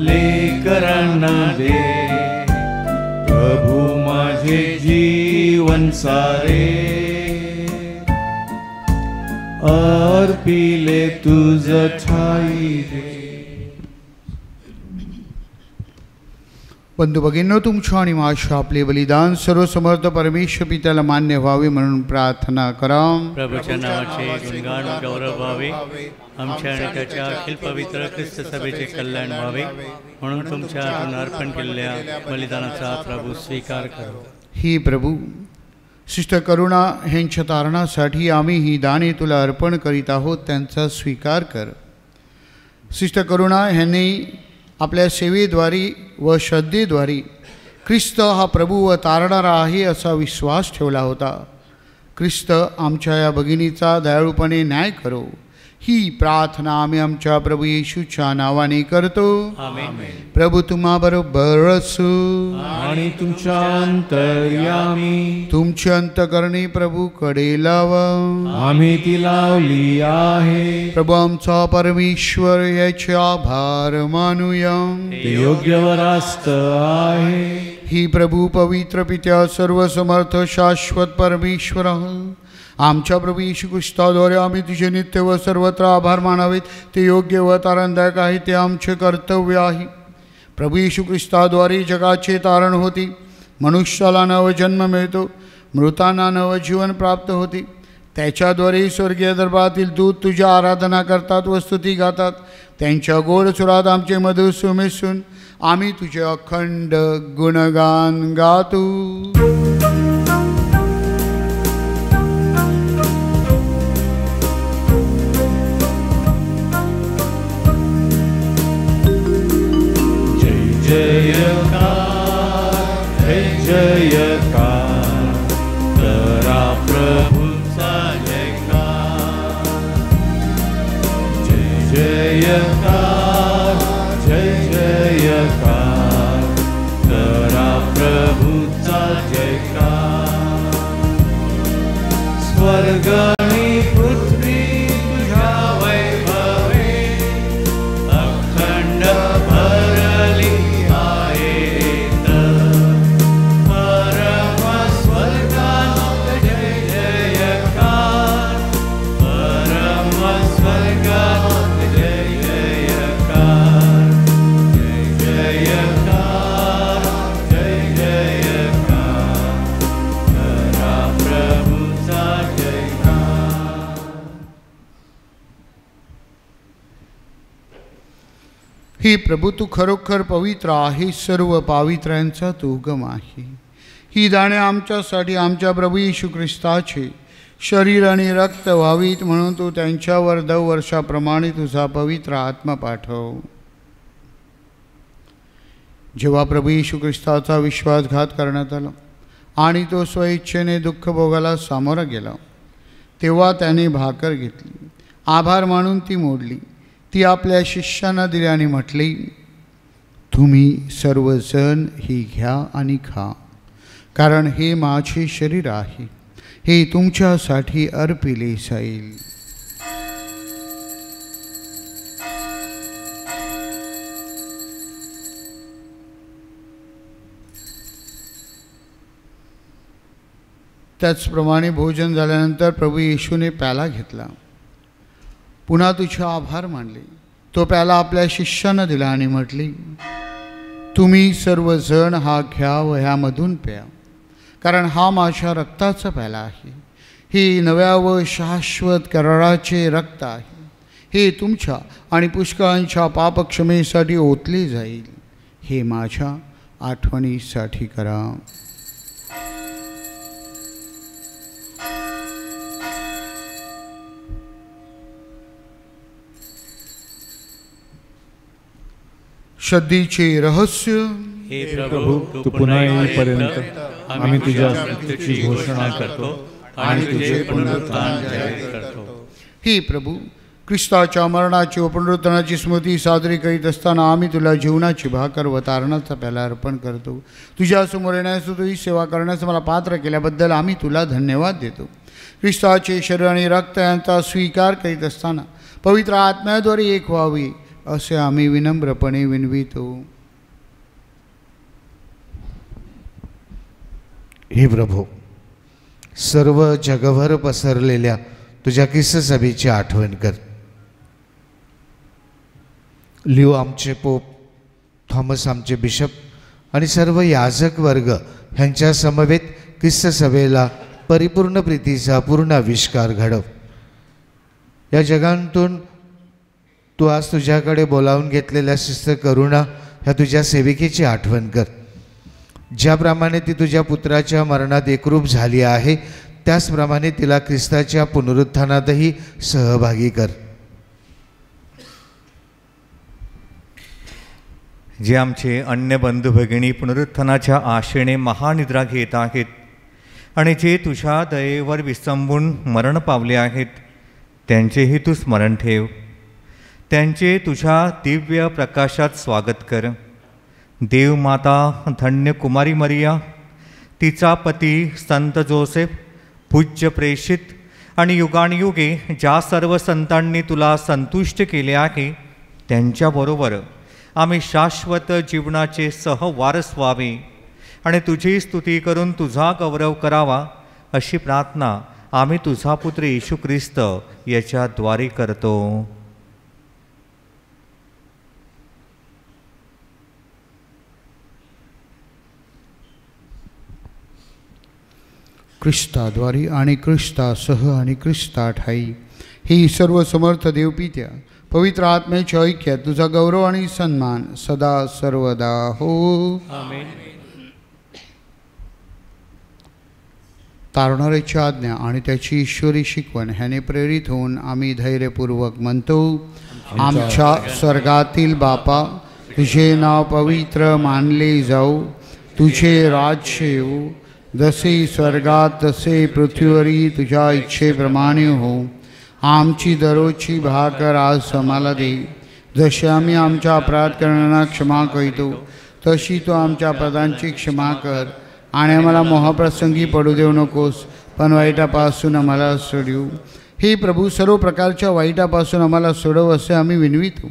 लेकरांना दे प्रभू माझे जीवन सारे अर्पिले तुझ ठाई रे. बंधू भगिनींनो, तुमच्या आणि माझ्या आपले बलिदान सर्वसमर्थ परमेश्वर पित्याला मान्य व्हावे म्हणून प्रार्थना करा. प्रभूच्या नावाचे गुणगान गौरव व्हावे, आमच्या आणि त्याच्या अखिल पवित्र ख्रिस्त सभेचे कल्याण व्हावे म्हणून तुमच्या हातून अर्पण केलेल्या बलिदानाचा प्रभू स्वीकार करो. ही प्रभू सिस्टर करुणा ह्यांच्या तारणासाठी आम्ही ही दाने तुला अर्पण करीत आहोत, त्यांचा स्वीकार कर. सिस्टर करुणा ह्यांनी आपल्या सेवेद्वारे व श्रद्धेद्वारे ख्रिस्त हा प्रभू व तारणारा आहे असा विश्वास ठेवला होता. ख्रिस्त आमच्या या भगिनीचा दयाळूपणे न्याय करो, ही प्रार्थना आम्ही आमच्या प्रभू येशूच्या नावाने करतो. आमेन. प्रभू तुम्हा बरोबर असो आणि तुमच्या अंतर्यामी तुमची अंतकरणे प्रभूकडे लावा. आम्ही ती लावली आहे. प्रभू आमचा परमेश्वर याचे आभार मानूया. ते योग्य व रास्त आहे. ही प्रभू पवित्र पित्या सर्वसमर्थ शाश्वत परमेश्वर आमच्या प्रभू येशू ख्रिस्ताद्वारे आम्ही तुझे नित्य व सर्वत्र आभार मानावेत, ते योग्य व तारणदायक आहे, ते आमचे कर्तव्य आहे. प्रभू येशू ख्रिस्ताद्वारे जगाचे तारण होते, मनुष्याला नवजन्म मिळतो, मृतांना नवजीवन प्राप्त होते. त्याच्याद्वारे स्वर्गीय दरबारातील दूत तुझ्या आराधना करतात व स्तुती गातात. त्यांच्या गोड सुरात आमचे मधुर सुमिसून आम्ही तुझे अखंड गुणगान गातो. जयकार जयकार करा प्रभूचा जयकार. जय जयकार जयकार करा प्रभूचा जयकार. स्वर्ग आणि पृथ्वी तुझ्या वैभवे अखंड भरली ही प्रभू तू खरोखर पवित्र आहे, सर्व पावित्र्यांचा तू उगम आहे. ही दाणे आमच्यासाठी आमच्या प्रभू येशू ख्रिस्ताचे शरीर आणि रक्त व्हावीत म्हणून तू त्यांच्यावर दरवर्षाप्रमाणे तुझा पवित्र आत्मा पाठव. जेव्हा प्रभू येशू ख्रिस्ताचा विश्वासघात करण्यात आला आणि तो स्वइच्छेने दुःख भोगाला सामोरा गेला, तेव्हा त्याने भाकर घेतली, आभार मानून ती मोडली, ती आपल्या शिष्यांना दिली आणि म्हटली, तुम्ही सर्वजण ही घ्या आणि खा, कारण हे माझे शरीर आहे, हे तुमच्यासाठी अर्पिले जाईल. त्याचप्रमाणे भोजन झाल्यानंतर प्रभू येशूने प्याला घेतला, पुन्हा तुझे आभार मानले, तो प्याला आपल्या शिष्यांना दिला आणि म्हटली, तुम्ही सर्वजण हा घ्या व ह्यामधून प्या, कारण हा माझ्या रक्ताचा प्याला आहे, हे नव्या व शाश्वत कराराचे रक्त आहे, हे तुमच्या आणि पुष्कळांच्या पापक्षमेसाठी ओतले जाईल, हे माझ्या आठवणीसाठी करा. श्रद्धेचे रहस्य. हे प्रभू, तू पुन्हा येईपर्यंत आम्ही तुझ्या मृत्यूची घोषणा करतो आणि तुझे पुनरुत्थान जाहीर करतो. हे प्रभू, ख्रिस्ताच्या मरणाची व पुनरुत्थानाची स्मृती साजरी करीत असताना आम्ही तुला जीवनाची भाकर व तारणाचा प्याला अर्पण करतो. तुझ्यासमोर येण्यास तुझी सेवा करण्यास मला पात्र केल्याबद्दल आम्ही तुला धन्यवाद देतो. ख्रिस्ताचे शरीर आणि रक्त यांचा स्वीकार करीत असताना पवित्र आत्म्याद्वारे एक व्हावी असे आम्ही विनम्रपणे विनवितो. हे प्रभू, सर्व जगभर पसरलेल्या तुझ्या ख्रिस्त सभेची आठवण कर. लिओ आमचे पोप, थॉमस आमचे बिशप आणि सर्व याजक वर्ग ह्यांच्या समवेत ख्रिस्त सभेला परिपूर्ण प्रीतीचा पूर्ण आविष्कार घडव. या जगांतून तू आज तुझ्याकडे बोलावून घेतलेल्या शिस्त करुणा ह्या तुझ्या सेविकेची आठवण कर. ज्याप्रमाणे ती तुझ्या पुत्राच्या मरणात एकरूप झाली आहे त्याचप्रमाणे तिला ख्रिस्ताच्या पुनरुत्थानातही सहभागी कर. जे आमचे अन्य बंधू भगिनी पुनरुत्थानाच्या आशेने महानिद्रा घेत आहेत आणि जे तुझ्या दयेवर विसंबून मरण पावले आहेत त्यांचेही तू स्मरण ठेव. त्यांचे तुझ्या दिव्य प्रकाशात स्वागत कर. देवमाता धन्य कुमारी मरिया, तिचा पती संत जोसेफ, पूज्य प्रेषित आणि युगानुयुगे ज्या सर्व संतांनी तुला संतुष्ट केले आहे त्यांच्याबरोबर आम्ही शाश्वत जीवनाचे सहवारस व्हावे आणि तुझी स्तुती करून तुझा गौरव करावा अशी प्रार्थना आम्ही तुझा पुत्र येशू ख्रिस्त याच्याद्वारे करतो. ख्रिस्ताद्वारे आणि ख्रिस्तासह आणि ख्रिस्ताठाई ही सर्व समर्थ देवपित्या पवित्र आत्म्याच्या ऐक्यात तुझा गौरव आणि सन्मान सदा सर्वदा हो. आमेन. तारणाऱ्याची आज्ञा आणि त्याची ईश्वरी शिकवण ह्याने प्रेरित होऊन आम्ही धैर्यपूर्वक म्हणतो. आमच्या स्वर्गातील बापा, तुझे नाव पवित्र मानले जाऊ, तुझे राज्य येऊ, जसे स्वर्गात तसे पृथ्वीवरही तुझ्या इच्छेप्रमाणे हो. आमची दररोजची भाकर आज आम्हाला दे, जसे आम्ही आमच्या अपराध करणाऱ्यांना क्षमा करीतो तशी तू आमच्या अपराधांची क्षमा कर. आणि आम्हाला मोहप्रसंगी पडू देऊ नकोस, पण वाईटापासून आम्हाला सोडवू. हे प्रभू, सर्व प्रकारच्या वाईटापासून आम्हाला सोडव असे आम्ही विनवितो.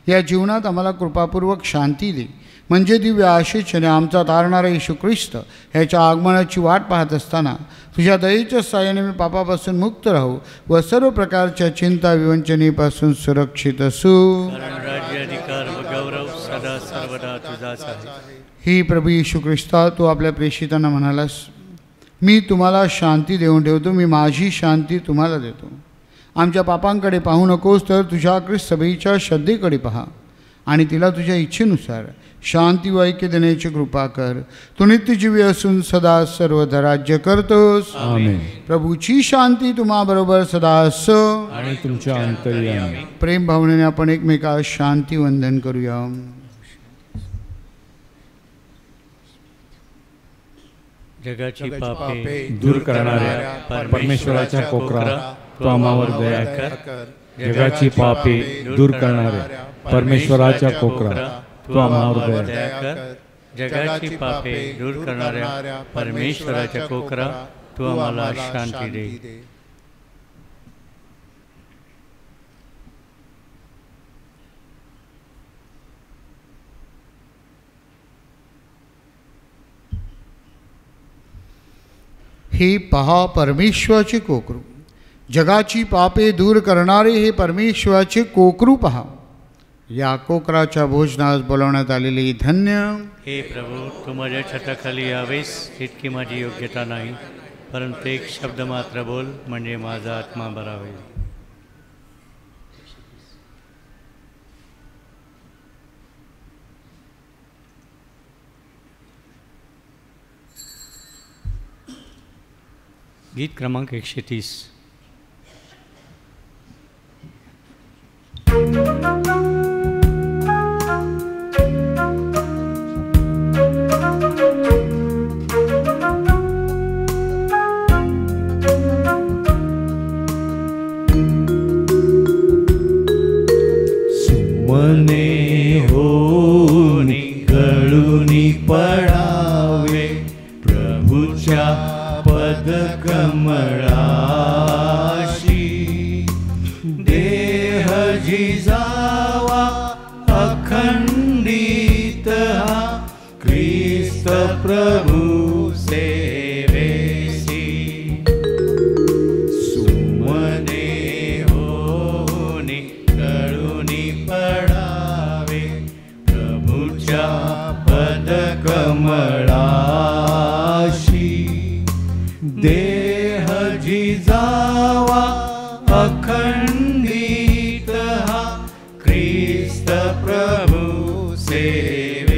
या जीवनात आम्हाला कृपापूर्वक शांती दे, म्हणजे दिव्य आशेने आमचा तारणारा येशू ख्रिस्त ह्याच्या आगमनाची वाट पाहत असताना तुझ्या दयेच्या साहाय्याने मी पापापासून मुक्त राहू व सर्व प्रकारच्या चिंता विवंचनेपासून सुरक्षित असू. राज्य, अधिकार व गौरव सदा सर्वदा तुझाच आहे. ही प्रभू येशू ख्रिस्ता, तू आपल्या प्रेषितांना म्हणालास, मी तुम्हाला शांती देऊन ठेवतो, मी माझी शांती तुम्हाला देतो. आमच्या पापांकडे पाहू नकोस, तर तुझ्या ख्रिस्त सभेच्या श्रद्धेकडे पहा आणि तिला तुझ्या इच्छेनुसार शांती व ऐक्य देण्याची कृपा कर. तू नित्यजीवी असून सदा सर्वदा राज्य करतोस. आमेन. प्रभूची शांती तुम्हाबरोबर सदा असो आणि तुमच्या अंतर्यामी. प्रेम भावनेने आपण एकमेकास शांती वंदन करूया. जगाची पापे दूर करणाऱ्या परमेश्वराच्या कोकरा, तू आम्हावर दया कर. जगाची पापे दूर करणाऱ्या परमेश्वराच्या कोकरा, तू आम्हावर दया कर. जगाची पापे दूर करणाऱ्या परमेश्वराच्या कोकरा, तू आम्हाला शांती दे. हे पहा परमेश्वराचे कोकरू, जगाची पापे दूर करणारे हे परमेश्वराचे कोकरू पहा. या कोकराच्या भोजनास बोलावण्यात आलेले धन्य. हे प्रभू, तू माझ्या छताखाली यावेस इतकी माझी योग्यता नाही, परंतु एक शब्द मात्र बोल, म्हणजे माझा आत्मा बरा होईल. गीत क्रमांक 130. कमळाशी देह झिजावा अखंडित हा ख्रिस्त प्रभू सेवेसी सुमने होनी कळुनी पडावे प्रभूच्या पदकमळाशी देह झिजावा अखंडित हा ख्रिस्त प्रभू सेवेशी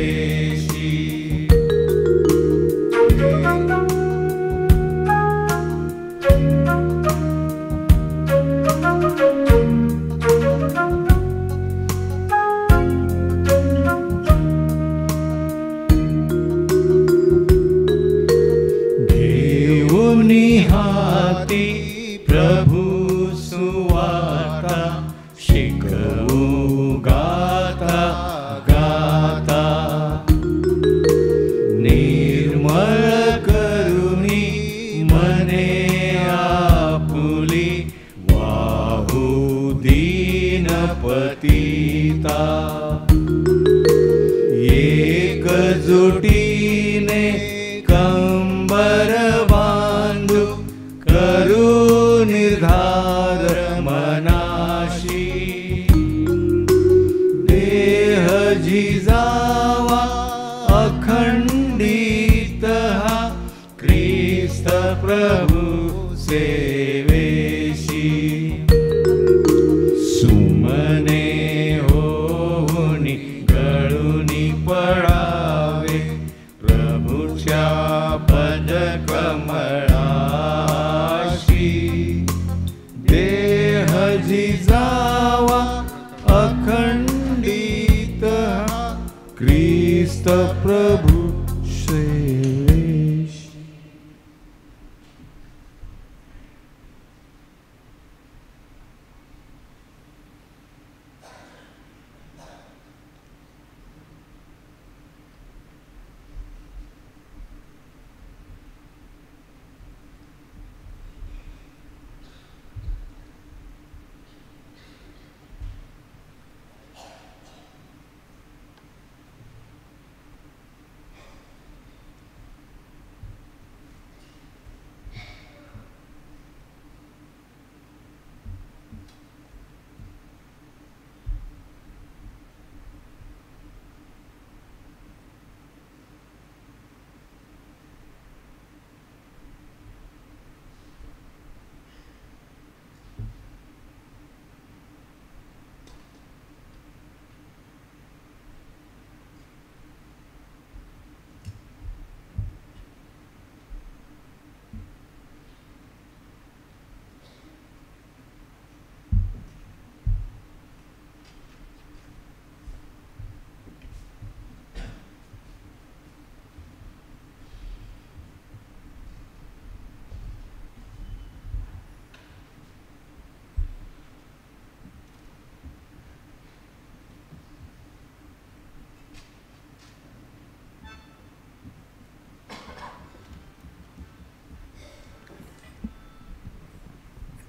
घेऊनी हाती प्रभू सुवार्ता शिकवू गाता गाता निर्मळ करुणी मने आपुली वाहू दीन पतिता एकजुटीने कंबर बांधू करू निर्धार मनाशी देह झिजावा अखंडित हा ख्रिस्त प्रभू सेवेशी सुमने होनी गळुनी पडावे प्रभूच्या पदकमळाशी देह झिजावा अखंडित हा ख्रिस्त प्रभू सेवेशी.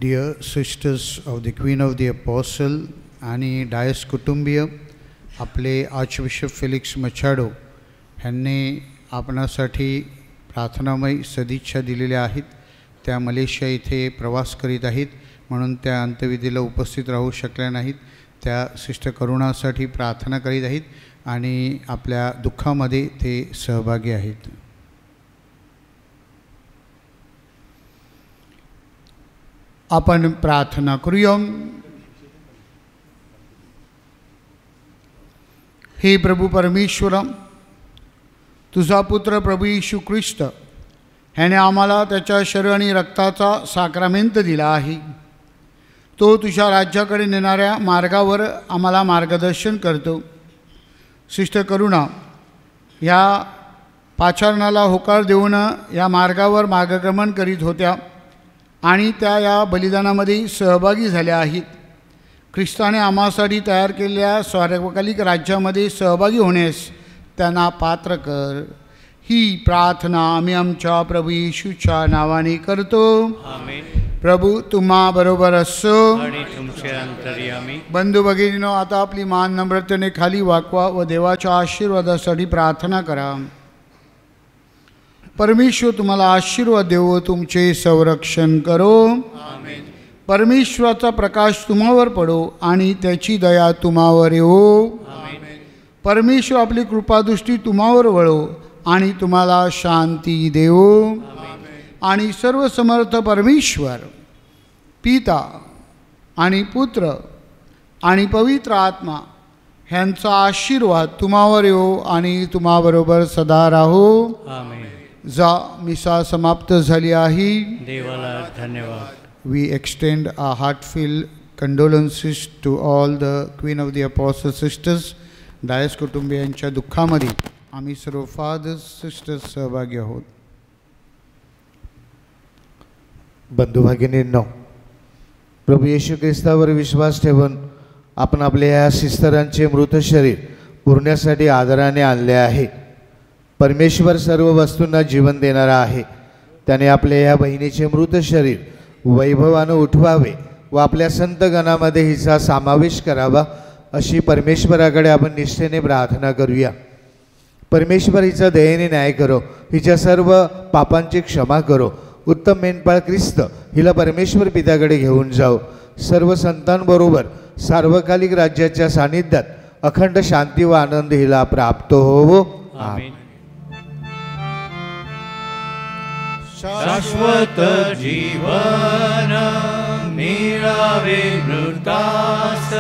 Dear sisters of the Queen of the Apostle आणि डायस कुटुंबीय, आपले आर्चबिशप फेलिक्स मचाडो ह्यांनी आपणासाठी प्रार्थनामय सदिच्छा दिलेल्या आहेत. त्या मलेशिया इथे प्रवास करीत आहेत म्हणून त्या अंत्यविधीला उपस्थित राहू शकल्या नाहीत. त्या सिस्टर करुणासाठी प्रार्थना करीत आहेत आणि आपल्या दुःखामध्ये ते सहभागी आहेत. आपण प्रार्थना करूया. हे प्रभू परमेश्वरा, तुझा पुत्र प्रभू येशू ख्रिस्त ह्याने आम्हाला त्याच्या शरीर आणि रक्ताचा साक्रामेंट दिला आहे. तो तुझ्या राज्याकडे नेणाऱ्या मार्गावर आम्हाला मार्गदर्शन करतो. सिस्टर करुणा या पाचारणाला होकार देऊन या मार्गावर मार्गक्रमण करीत होत्या आणि त्या या बलिदानामध्ये सहभागी झाल्या आहेत. ख्रिस्ताने आम्हासाठी तयार केलेल्या सार्वकालिक राज्यामध्ये सहभागी होण्यास त्यांना पात्र कर. ही प्रार्थना आम्ही आमच्या प्रभू येशूच्या नावाने करतो. आमेन. प्रभू तुम्हा बरोबर असो. आणि तुमचे अंतर्यामी. बंधू भगिनीनो, आता आपली मान नम्रतेने खाली वाकवा व देवाच्या आशीर्वादासाठी प्रार्थना करा. परमेश्वर तुम्हाला आशीर्वाद देवो, तुमचे संरक्षण करो. आमेन. परमेश्वराचा प्रकाश तुम्हावर पडो आणि त्याची दया तुम्हावर येवो. आमेन. परमेश्वर आपली कृपादृष्टी तुम्हावर वळो आणि तुम्हाला शांती देवो. आणि सर्व समर्थ परमेश्वर पिता आणि पुत्र आणि पवित्र आत्मा ह्यांचा आशीर्वाद तुम्हावर येवो आणि तुम्हाबरोबर सदा राहो. आमेन. जा, मिसा समाप्त झाली आहे. देवाला धन्यवाद. We extend our heartfelt condolences to all the Queen of the Apostles sisters. Dias कुटुंबियांच्या दुःखामध्ये आम्ही सर्व फादर्स सिस्टर्स सहभागी आहोत. बंधू भगिनींनो, प्रभू येशू ख्रिस्तावर विश्वास ठेवून आपण आपल्या या सिस्टरांचे मृत शरीर पुरण्यासाठी आदराने आणले आहे. परमेश्वर सर्व वस्तूंना जीवन देणारा आहे. त्याने आपल्या या बहिणीचे मृत शरीर वैभवानं उठवावे व आपल्या संतगणामध्ये हिचा समावेश करावा, अशी परमेश्वराकडे आपण निष्ठेने प्रार्थना करूया. परमेश्वर हिचा दयेने न्याय करो, हिच्या सर्व पापांची क्षमा करो. उत्तम मेंढपाळ ख्रिस्त हिला परमेश्वर पित्याकडे घेऊन जाओ. सर्व संतांबरोबर सार्वकालिक राज्याच्या सानिध्यात अखंड शांती व आनंद हिला प्राप्त होवो. आमेन. शाश्वत जीवन मिळावे मृतास,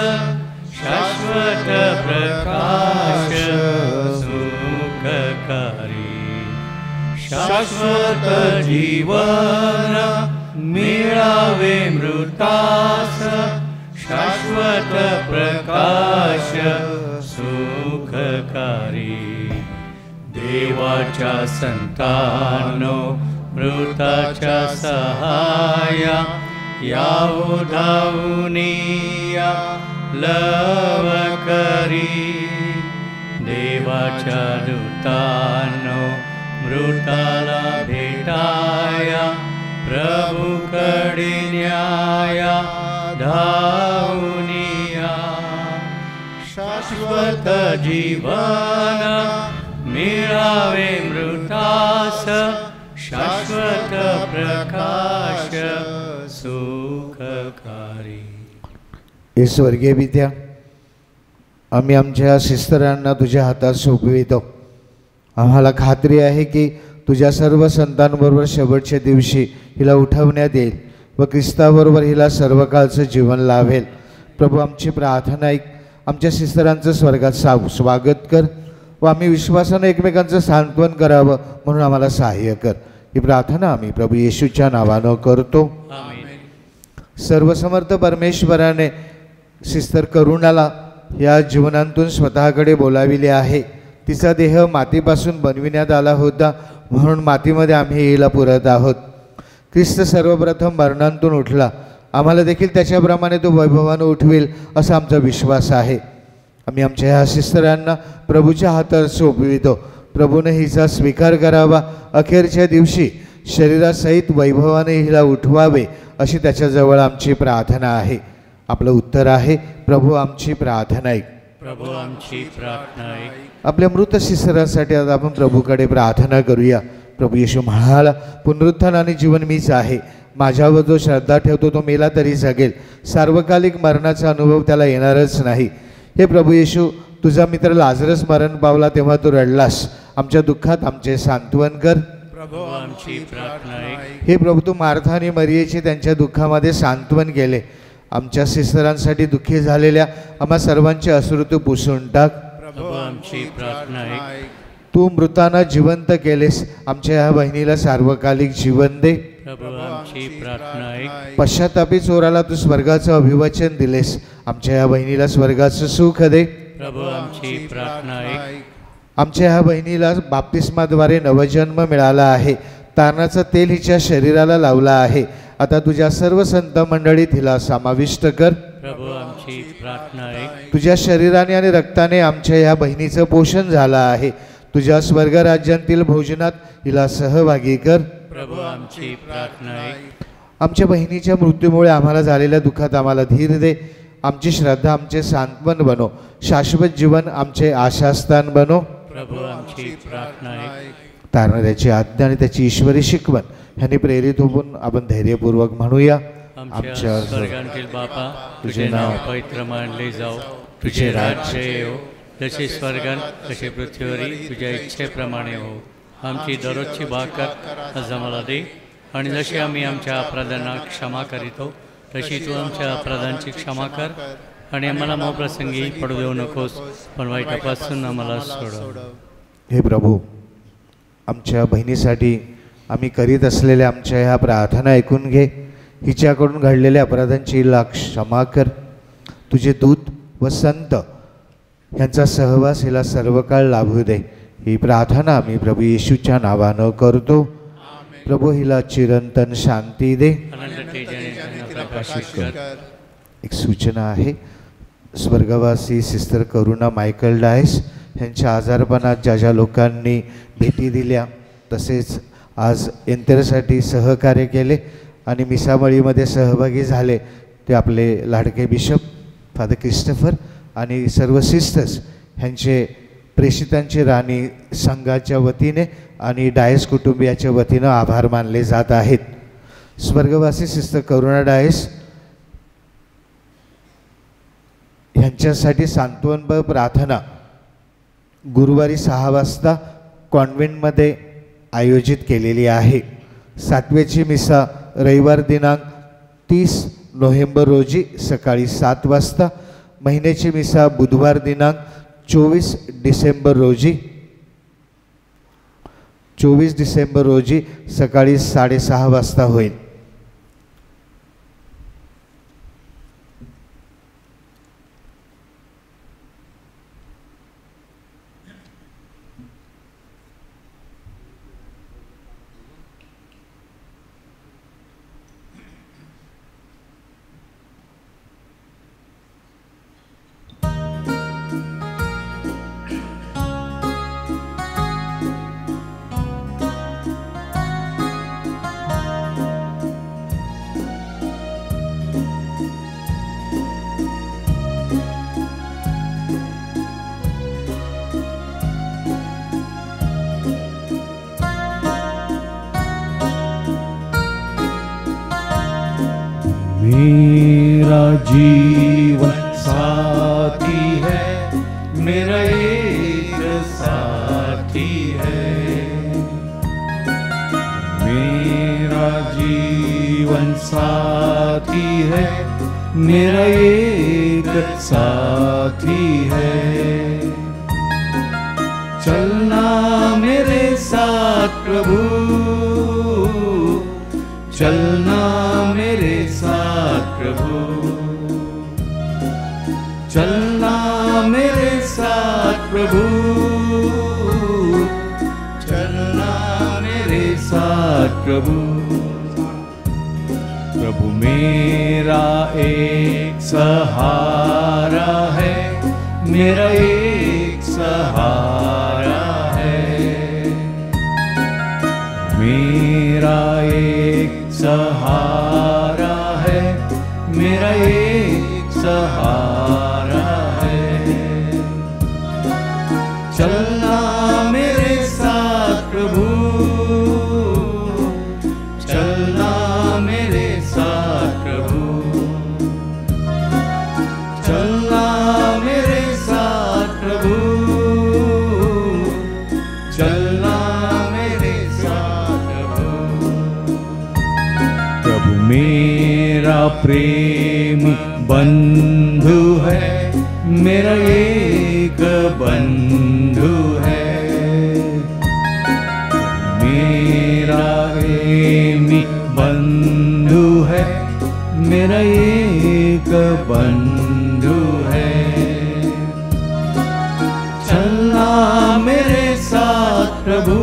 शाश्वत प्रकाश सुखकारी. शाश्वत जीवन मिळावे मृतास, शाश्वत प्रकाश सुखकारी. देवाच्या संतानो मृताच्या सहाया, यावो धावूनिया लवकरी. देवाच्या दूतानो मृताला भेटाया, प्रभूकडे न्याया धावूनिया. शाश्वत जीवन मिळावे मृतास, शाश्वत प्रकाश सुखकारी. हे स्वर्गीय पित्या, आम्ही आमच्या सिस्टरांना तुझ्या हातात सोपवितो. आम्हाला खात्री आहे की तुझ्या सर्व संतांबरोबर शेवटच्या दिवशी हिला उठवण्यात येईल व ख्रिस्ताबरोबर हिला सर्व काळचं जीवन लाभेल. प्रभू, आमची प्रार्थना ऐक. आमच्या सिस्टरांचं स्वर्गात स्वागत कर व आम्ही विश्वासानं एकमेकांचं सांत्वन करावं म्हणून आम्हाला सहाय्य कर. ही प्रार्थना आम्ही प्रभू येशूच्या नावानं करतो. आमेन. सर्वसमर्थ परमेश्वराने सिस्टर करुणाला या जीवनातून स्वतःकडे बोलाविले आहे. तिचा देह मातीपासून बनविण्यात आला होता म्हणून मातीमध्ये आम्ही हिला पुरत आहोत. ख्रिस्त सर्वप्रथम मरणांतून उठला, आम्हाला देखील त्याच्याप्रमाणे तो वैभवानं उठवेल असा आमचा विश्वास आहे. आम्ही आमच्या ह्या सिस्टरांना प्रभूच्या हातात सोपवितो. प्रभूने हिचा स्वीकार करावा. अखेरच्या दिवशी शरीरासहित वैभवाने हिला उठवावे अशी त्याच्याजवळ आमची प्रार्थना आहे. आपलं उत्तर आहे, प्रभू आमची प्रार्थना ऐक. प्रभू आमची प्रार्थना ऐक. आपल्या मृत सिस्टरांसाठी आता आपण प्रभूकडे प्रार्थना करूया. प्रभू येशू म्हणाला, पुनरुत्थान आणि जीवन मीच आहे. माझ्यावर जो श्रद्धा ठेवतो तो मेला तरी जगेल. सार्वकालिक मरणाचा अनुभव त्याला येणारच नाही. हे प्रभू येशू, तुझा मित्र लाजरस मरण पावला तेव्हा तू रडलास. आमच्या दुःखात आमचे सांत्वन कर. प्रभू आमची प्रार्थना ऐक. हे प्रभू, तू मार्था आणि मरियेचे त्यांच्या दुःखामध्ये सांत्वन केले. आमच्या सिस्टरांसाठी दुःखी झालेल्या आम्हा सर्वांचे अश्रू तू पुसून टाक. प्रभू आमची प्रार्थना ऐक. तू मृतांना जिवंत केलेस. आमच्या ह्या बहिणीला सार्वकालिक जीवन दे. प्रभू आमची प्रार्थना ऐक. पश्चातापी चोराला तू स्वर्गाचं अभिवचन दिलेस. आमच्या ह्या बहिणीला स्वर्गाचं सुख दे. प्रभू आमची प्रार्थना ऐक. आमच्या ह्या बहिणीला बाप्तिस्माद्वारे नवजन्म मिळाला आहे. तारणाचं तेल हिच्या शरीराला लावला आहे. आता तुझ्या सर्व संत मंडळीत हिला समाविष्ट कर. प्रभू आमची प्रार्थना ऐक. तुझ्या शरीराने आणि रक्ताने आमच्या ह्या बहिणीचं पोषण झालं आहे. तुझ्या स्वर्ग राज्यातील भोजनात हिला सहभागी कर. प्रभू आमची प्रार्थना ऐक. आमच्या बहिणीच्या मृत्यूमुळे आम्हाला झालेल्या दुःखात आम्हाला धीर दे. आमची श्रद्धा आमचे सांत्वन बनो. शाश्वत जीवन आमचे आशास्थान बनो. प्रभू आमची प्रार्थना ऐक. तारणाऱ्याची आज्ञा आणि त्याची ईश्वरी शिकवण ह्यांनी प्रेरित होऊन आपण धैर्यपूर्वक म्हणूया. आमच्या स्वर्गातील बापा, तुझे नाव पवित्र मानले जाओ. तुझे राज्य येवो. जसे स्वर्गात तसे पृथ्वीवरी तुझ्या इच्छेप्रमाणे हो. आमची दररोजची भाकर आज आम्हाला दे. आणि जशी आम्ही आमच्या अपराधांना क्षमा करीतो तशी तू आमच्या अपराधांची क्षमा कर. आणि आम्हाला मोप्रसंगी पडू देऊ नकोस, पण वाईटापासून आम्हाला सोडव. हे प्रभू, आमच्या बहिणीसाठी आम्ही करीत असलेल्या आमच्या ह्या प्रार्थना ऐकून घे. हिच्याकडून घडलेल्या अपराधांची हिला क्षमा कर. तुझे दूत व संत ह्यांचा सहवास हिला सर्व काळ लाभू दे. ही प्रार्थना आम्ही प्रभू येशूच्या नावानं करतो. प्रभू हिला चिरंतन शांती दे. एक सूचना आहे. स्वर्गवासी सिस्टर करुणा मायकल डायस ह्यांच्या आजारपणात ज्या ज्या लोकांनी भेटी दिल्या, तसेच आज एंतेरसाठी सहकार्य केले आणि मिसामळीमध्ये सहभागी झाले, ते आपले लाडके बिशप फादर क्रिस्टोफर आणि सर्व सिस्टर्स ह्यांचे प्रेषितांची राणी संघाच्या वतीने आणि डायस कुटुंबियाच्या वतीनं आभार मानले जात आहेत. स्वर्गवासी सिस्टर करुणा डायस ह्यांच्यासाठी सांत्वनपर प्रार्थना गुरुवारी 6 वाजता कॉन्व्हेंटमध्ये आयोजित केलेली आहे. 7वेची मिसा रविवार दिनांक 30 नोव्हेंबर रोजी सकाळी 7 वाजता. महिन्याची मिसा बुधवार दिनांक 24 डिसेंबर रोजी सकाळी 6:30 वाजता होईल. मेरा जीवन साथी है, मेरा एक साथी है. मेरा जीवन साथी है, मेरा एक साथी है. चलना मेरे साथ प्रभु, चलना मेरे साथ प्रभु, चलना मेरे साथ प्रभु, चलना मेरे साथ प्रभु. प्रभु मेरा एक सहारा है, मेरा एक सहारा है. मेरा एक सहारा है, मेरा एक सहारा है. चलना मेरे साथ प्रभु, चलना मेरे साथ प्रभु, चलना मेरे साथ प्रभु, चलना मेरे साथ प्रभु. प्रभु मेरा प्रेम बंधु है, मेरा एक बंधु है. मेरा प्रेमी बंधु है, मेरा एक बंधु है. चलना मेरे साथ प्रभु,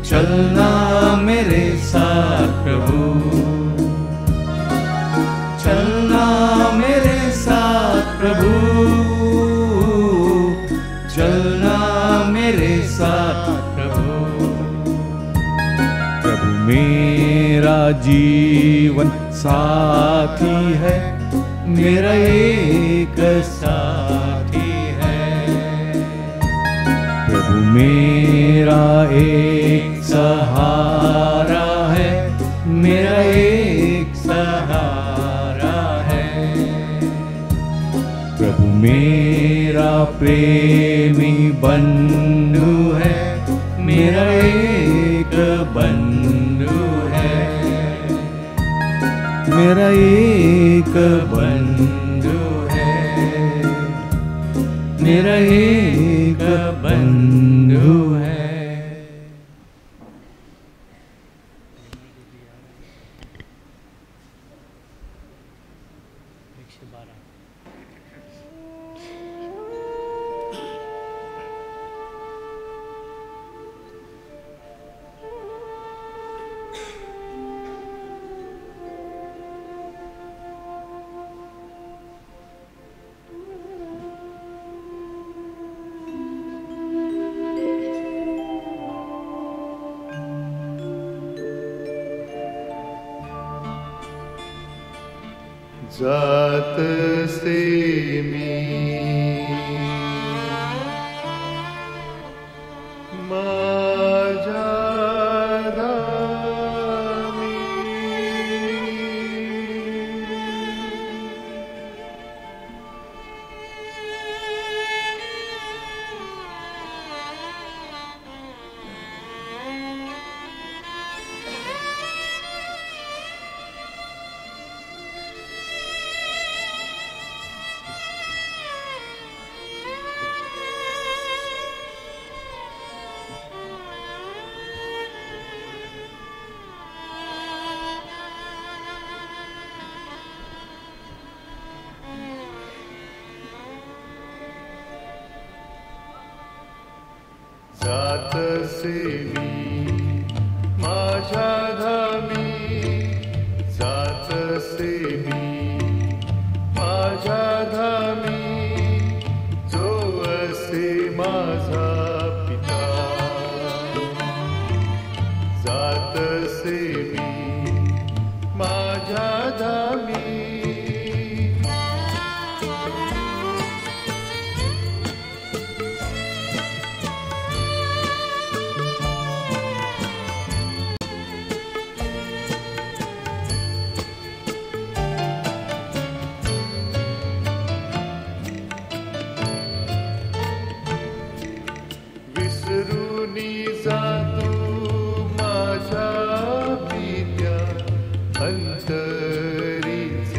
चलना मेरे साथ प्रभु, चलना मेरे साथ प्रभु, चलना मेरा जीवन साथी है, मेरा एक साथी है। प्रभु मेरा एक सहारा है, मेरा एक सहारा है। प्रभु मेरा प्रेमी बंधु है, मेरा एक बंधु है, मेरा एक बंधु है, मेरा एक बंधु है। जात से माझ्या धामी जात सेवी माझ्या धामी, जात सेवी माझ्या धामी, जो असे माझा पिता। जात सेवी माझ्या धामी, विसरूनी जातो माझ्या पित्या अंतरीच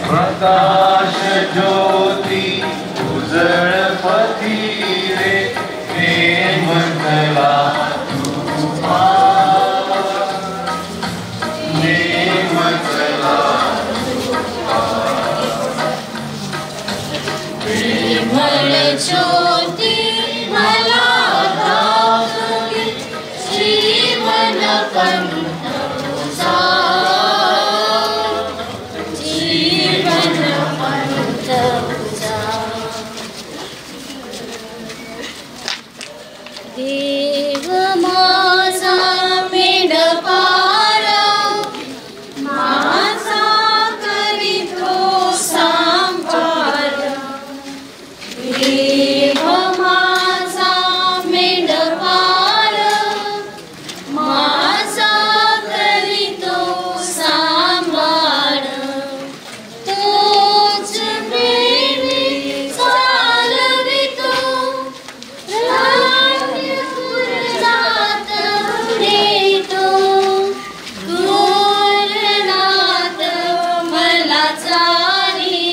प्रकाश ज्योती उजळ पथिरे प्रेम कला तुमा प्रेम कला प्रेमळ ज्योती मला दाखवी जीवन पंथाचा जीवन पंथाचा देव माझा मेंढपाळ माझा करीतो सांभाळ देव माझा मेंढपाळ माझा करीतो सांभाळ तोच प्रेमी चालवितो राज्यपुरात नेतो गुरुनाथ मला चारी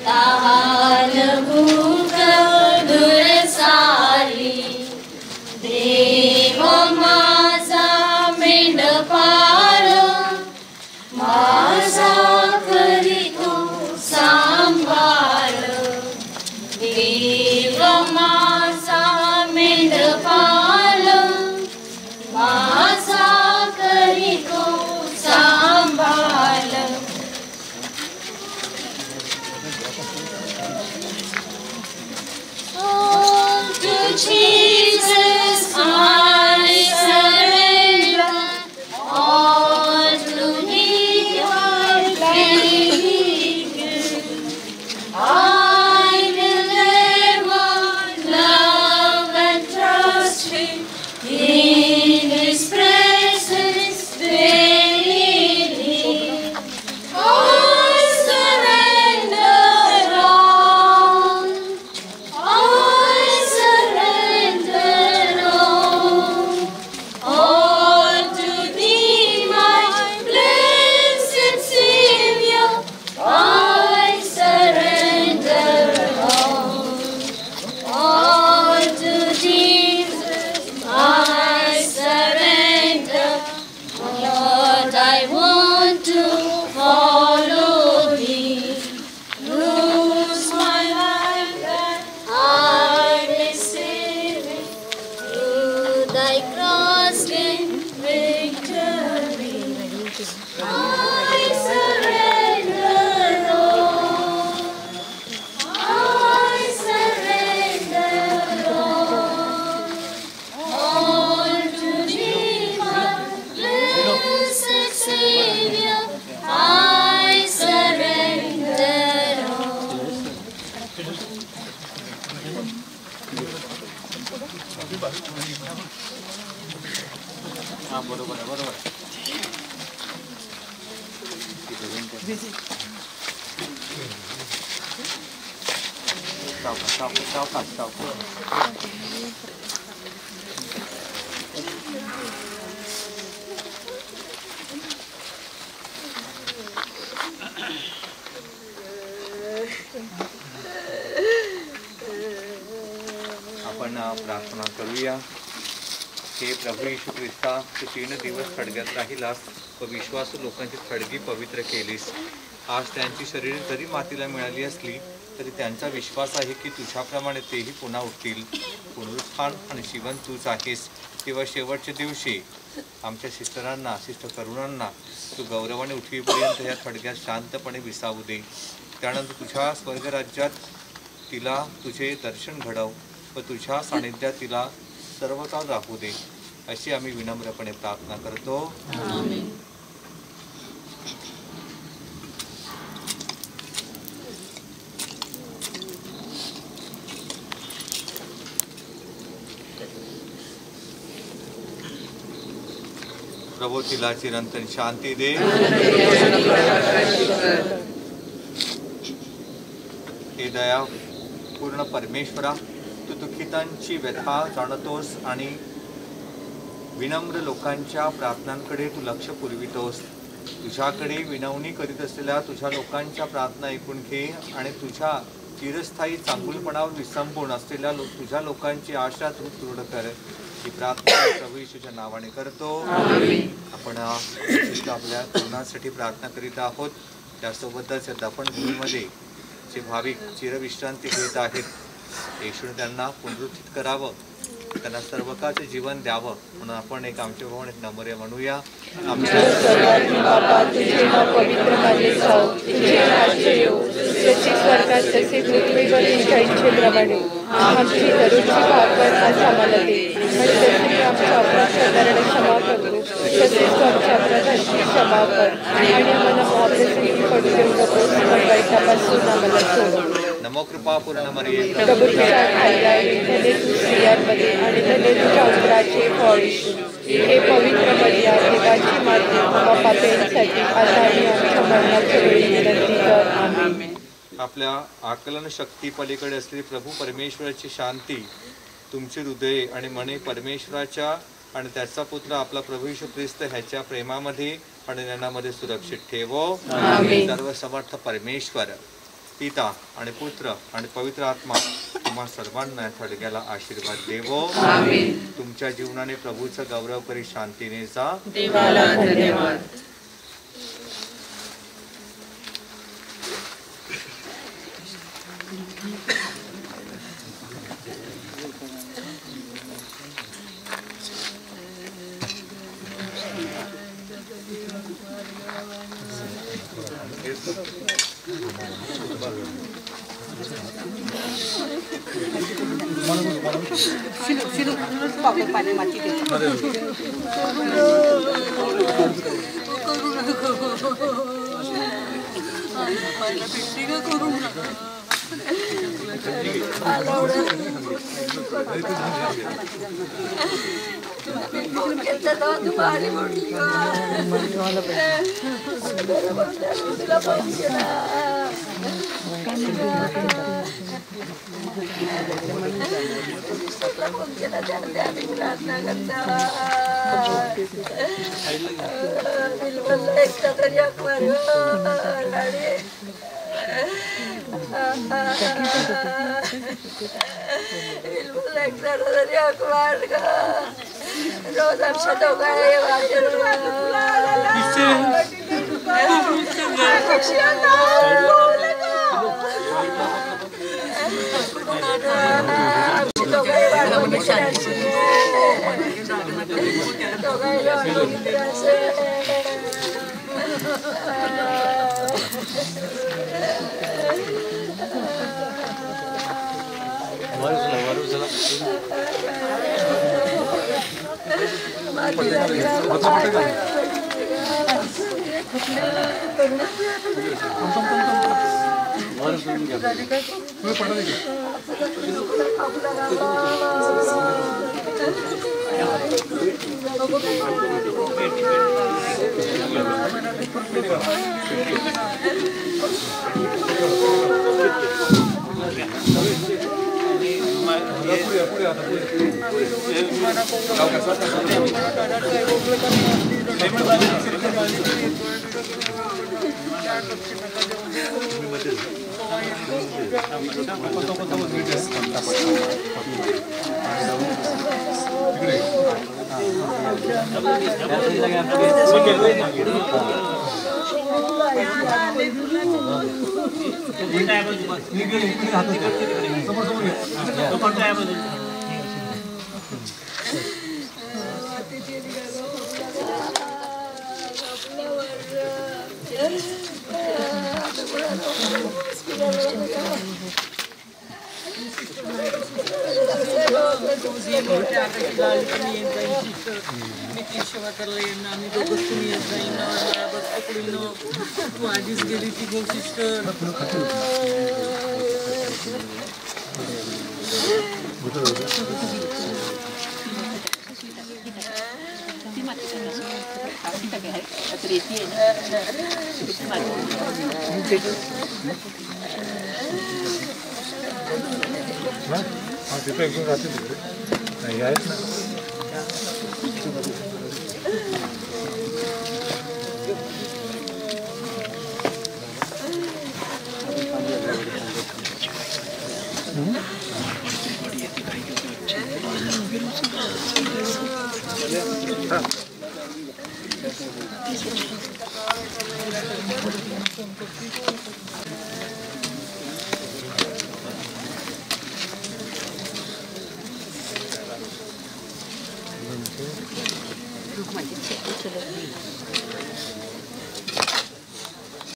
ताल भूक दूर सारी देव माझा मेंढपाळ माझा करीतो सांभाळ देव माझा मेंढपाळ माझा करीतो सांभाळ Oh, to Jesus I surrender, all to Thee I give. I will ever love and trust Him in His presence daily. I surrender all. I surrender all to Thee, my blessed Savior. I surrender all to Jesus. I surrender. Lord, I want to follow Thee. Lose my life that I may save it. Through Thy cross gain victory. I surrender all. I surrender all to Thee, my blessed Savior. I surrender all. आपण प्रार्थना करूया. हे प्रभू येशू ख्रिस्ता, तू 3 दिवस खडग्यात राहिलास व विश्वासू लोकांची खडगी पवित्र केलीस. आज त्यांची शरीरे जरी मातीला मिळाली असली तरी त्यांचा विश्वास आहे की तुझ्याप्रमाणे तेही पुन्हा उठतील. पुनरुत्थान आणि जीवन तूच आहेस. तेव्हा शेवटच्या दिवशी आमच्या सिस्टरांना सिस्टर करुणांना तू गौरवाने उठवीपर्यंत या थडग्यात शांतपणे विसावू दे. त्यानंतर तुझ्या स्वर्गराज्यात तिला तुझे दर्शन घडव व तुझ्या सानिध्यात तिला सर्व काळ राहू दे, अशी आम्ही विनम्रपणे प्रार्थना करतो. प्रभू तिला चिरंतन शांती दे. हे दया पूर्ण परमेश्वरा, तू दुःखितांची व्यथा जाणतोस आणि विनम्र लोकांच्या प्रार्थनांकडे तू लक्ष पुरवितोस. तुझ्याकडे विनवणी करीत असलेल्या तुझ्या लोकांच्या प्रार्थना ऐकून घे आणि तुझ्या चिरस्थायी चांगुलपणावर विसंबून असलेल्या तुझ्या लोकांची आशा तू दृढ कर. ही प्रार्थना प्रभू येशूच्या नावाने करतो. आपण आपल्या तरुणांसाठी प्रार्थना करीत आहोत. त्यासोबतच दफनभूमीमध्ये जे भाविक चिरविश्रांती घेत आहेत, येशूने त्यांना पुनरुत्थित करावं, त्यांना सर्वकाळचे जीवन द्यावं म्हणून आपण एक आमच्या भावाने एक नम्र म्हणूया. आमच्या पवित्र मानले जाओ, तुझे राज्य येऊ, जसे स्वर्गात तसे पृथ्वीवर तुझ्या इच्छेप्रमाणे. आमची दररोजची भाकर आज आम्हाला दे, आणि जसे आमच्या अपराधांना क्षमा करतो तसेच आमच्या अपराधांची क्षमा कर, आणि आम्हाला महाप्रसंगी पडू देऊ नकोस, पण वाईटापासून आम्हाला सोड. नमो कृपा पूर्ण मरिये, प्रभू तुझ्या खाली आहे, धन्य तू स्त्रियांमध्ये आणि धन्य तुझ्या उदराचे फळ येशू. हे पवित्र मरिया, देवाची माते, आम्हा पाप्यांसाठी आता आणि आमच्या मरणाच्या वेळी विनंती कर. आमेन. आपल्या आकलन शक्ती पलीकडे असलेली प्रभू परमेश्वराची शांती तुमची हृदये आणि मने परमेश्वराच्या आणि त्याचा पुत्र आपला प्रभू येशू ख्रिस्त ह्याच्या प्रेमामध्ये आणि ज्ञानामध्ये सुरक्षित ठेवो. सर्व समर्थ परमेश्वर पिता आणि पुत्र आणि पवित्र आत्मा तुम्हा सर्वांना थडग्याला आशीर्वाद देवो. तुमच्या जीवनाने प्रभूचा गौरव करी शांतीने जा. देवाला धन्यवाद. रोज आमच्या दोघांना आधीच गेली ती गो सिस्टर तिथे एकदम राहते तिकडे नाही आहेत ना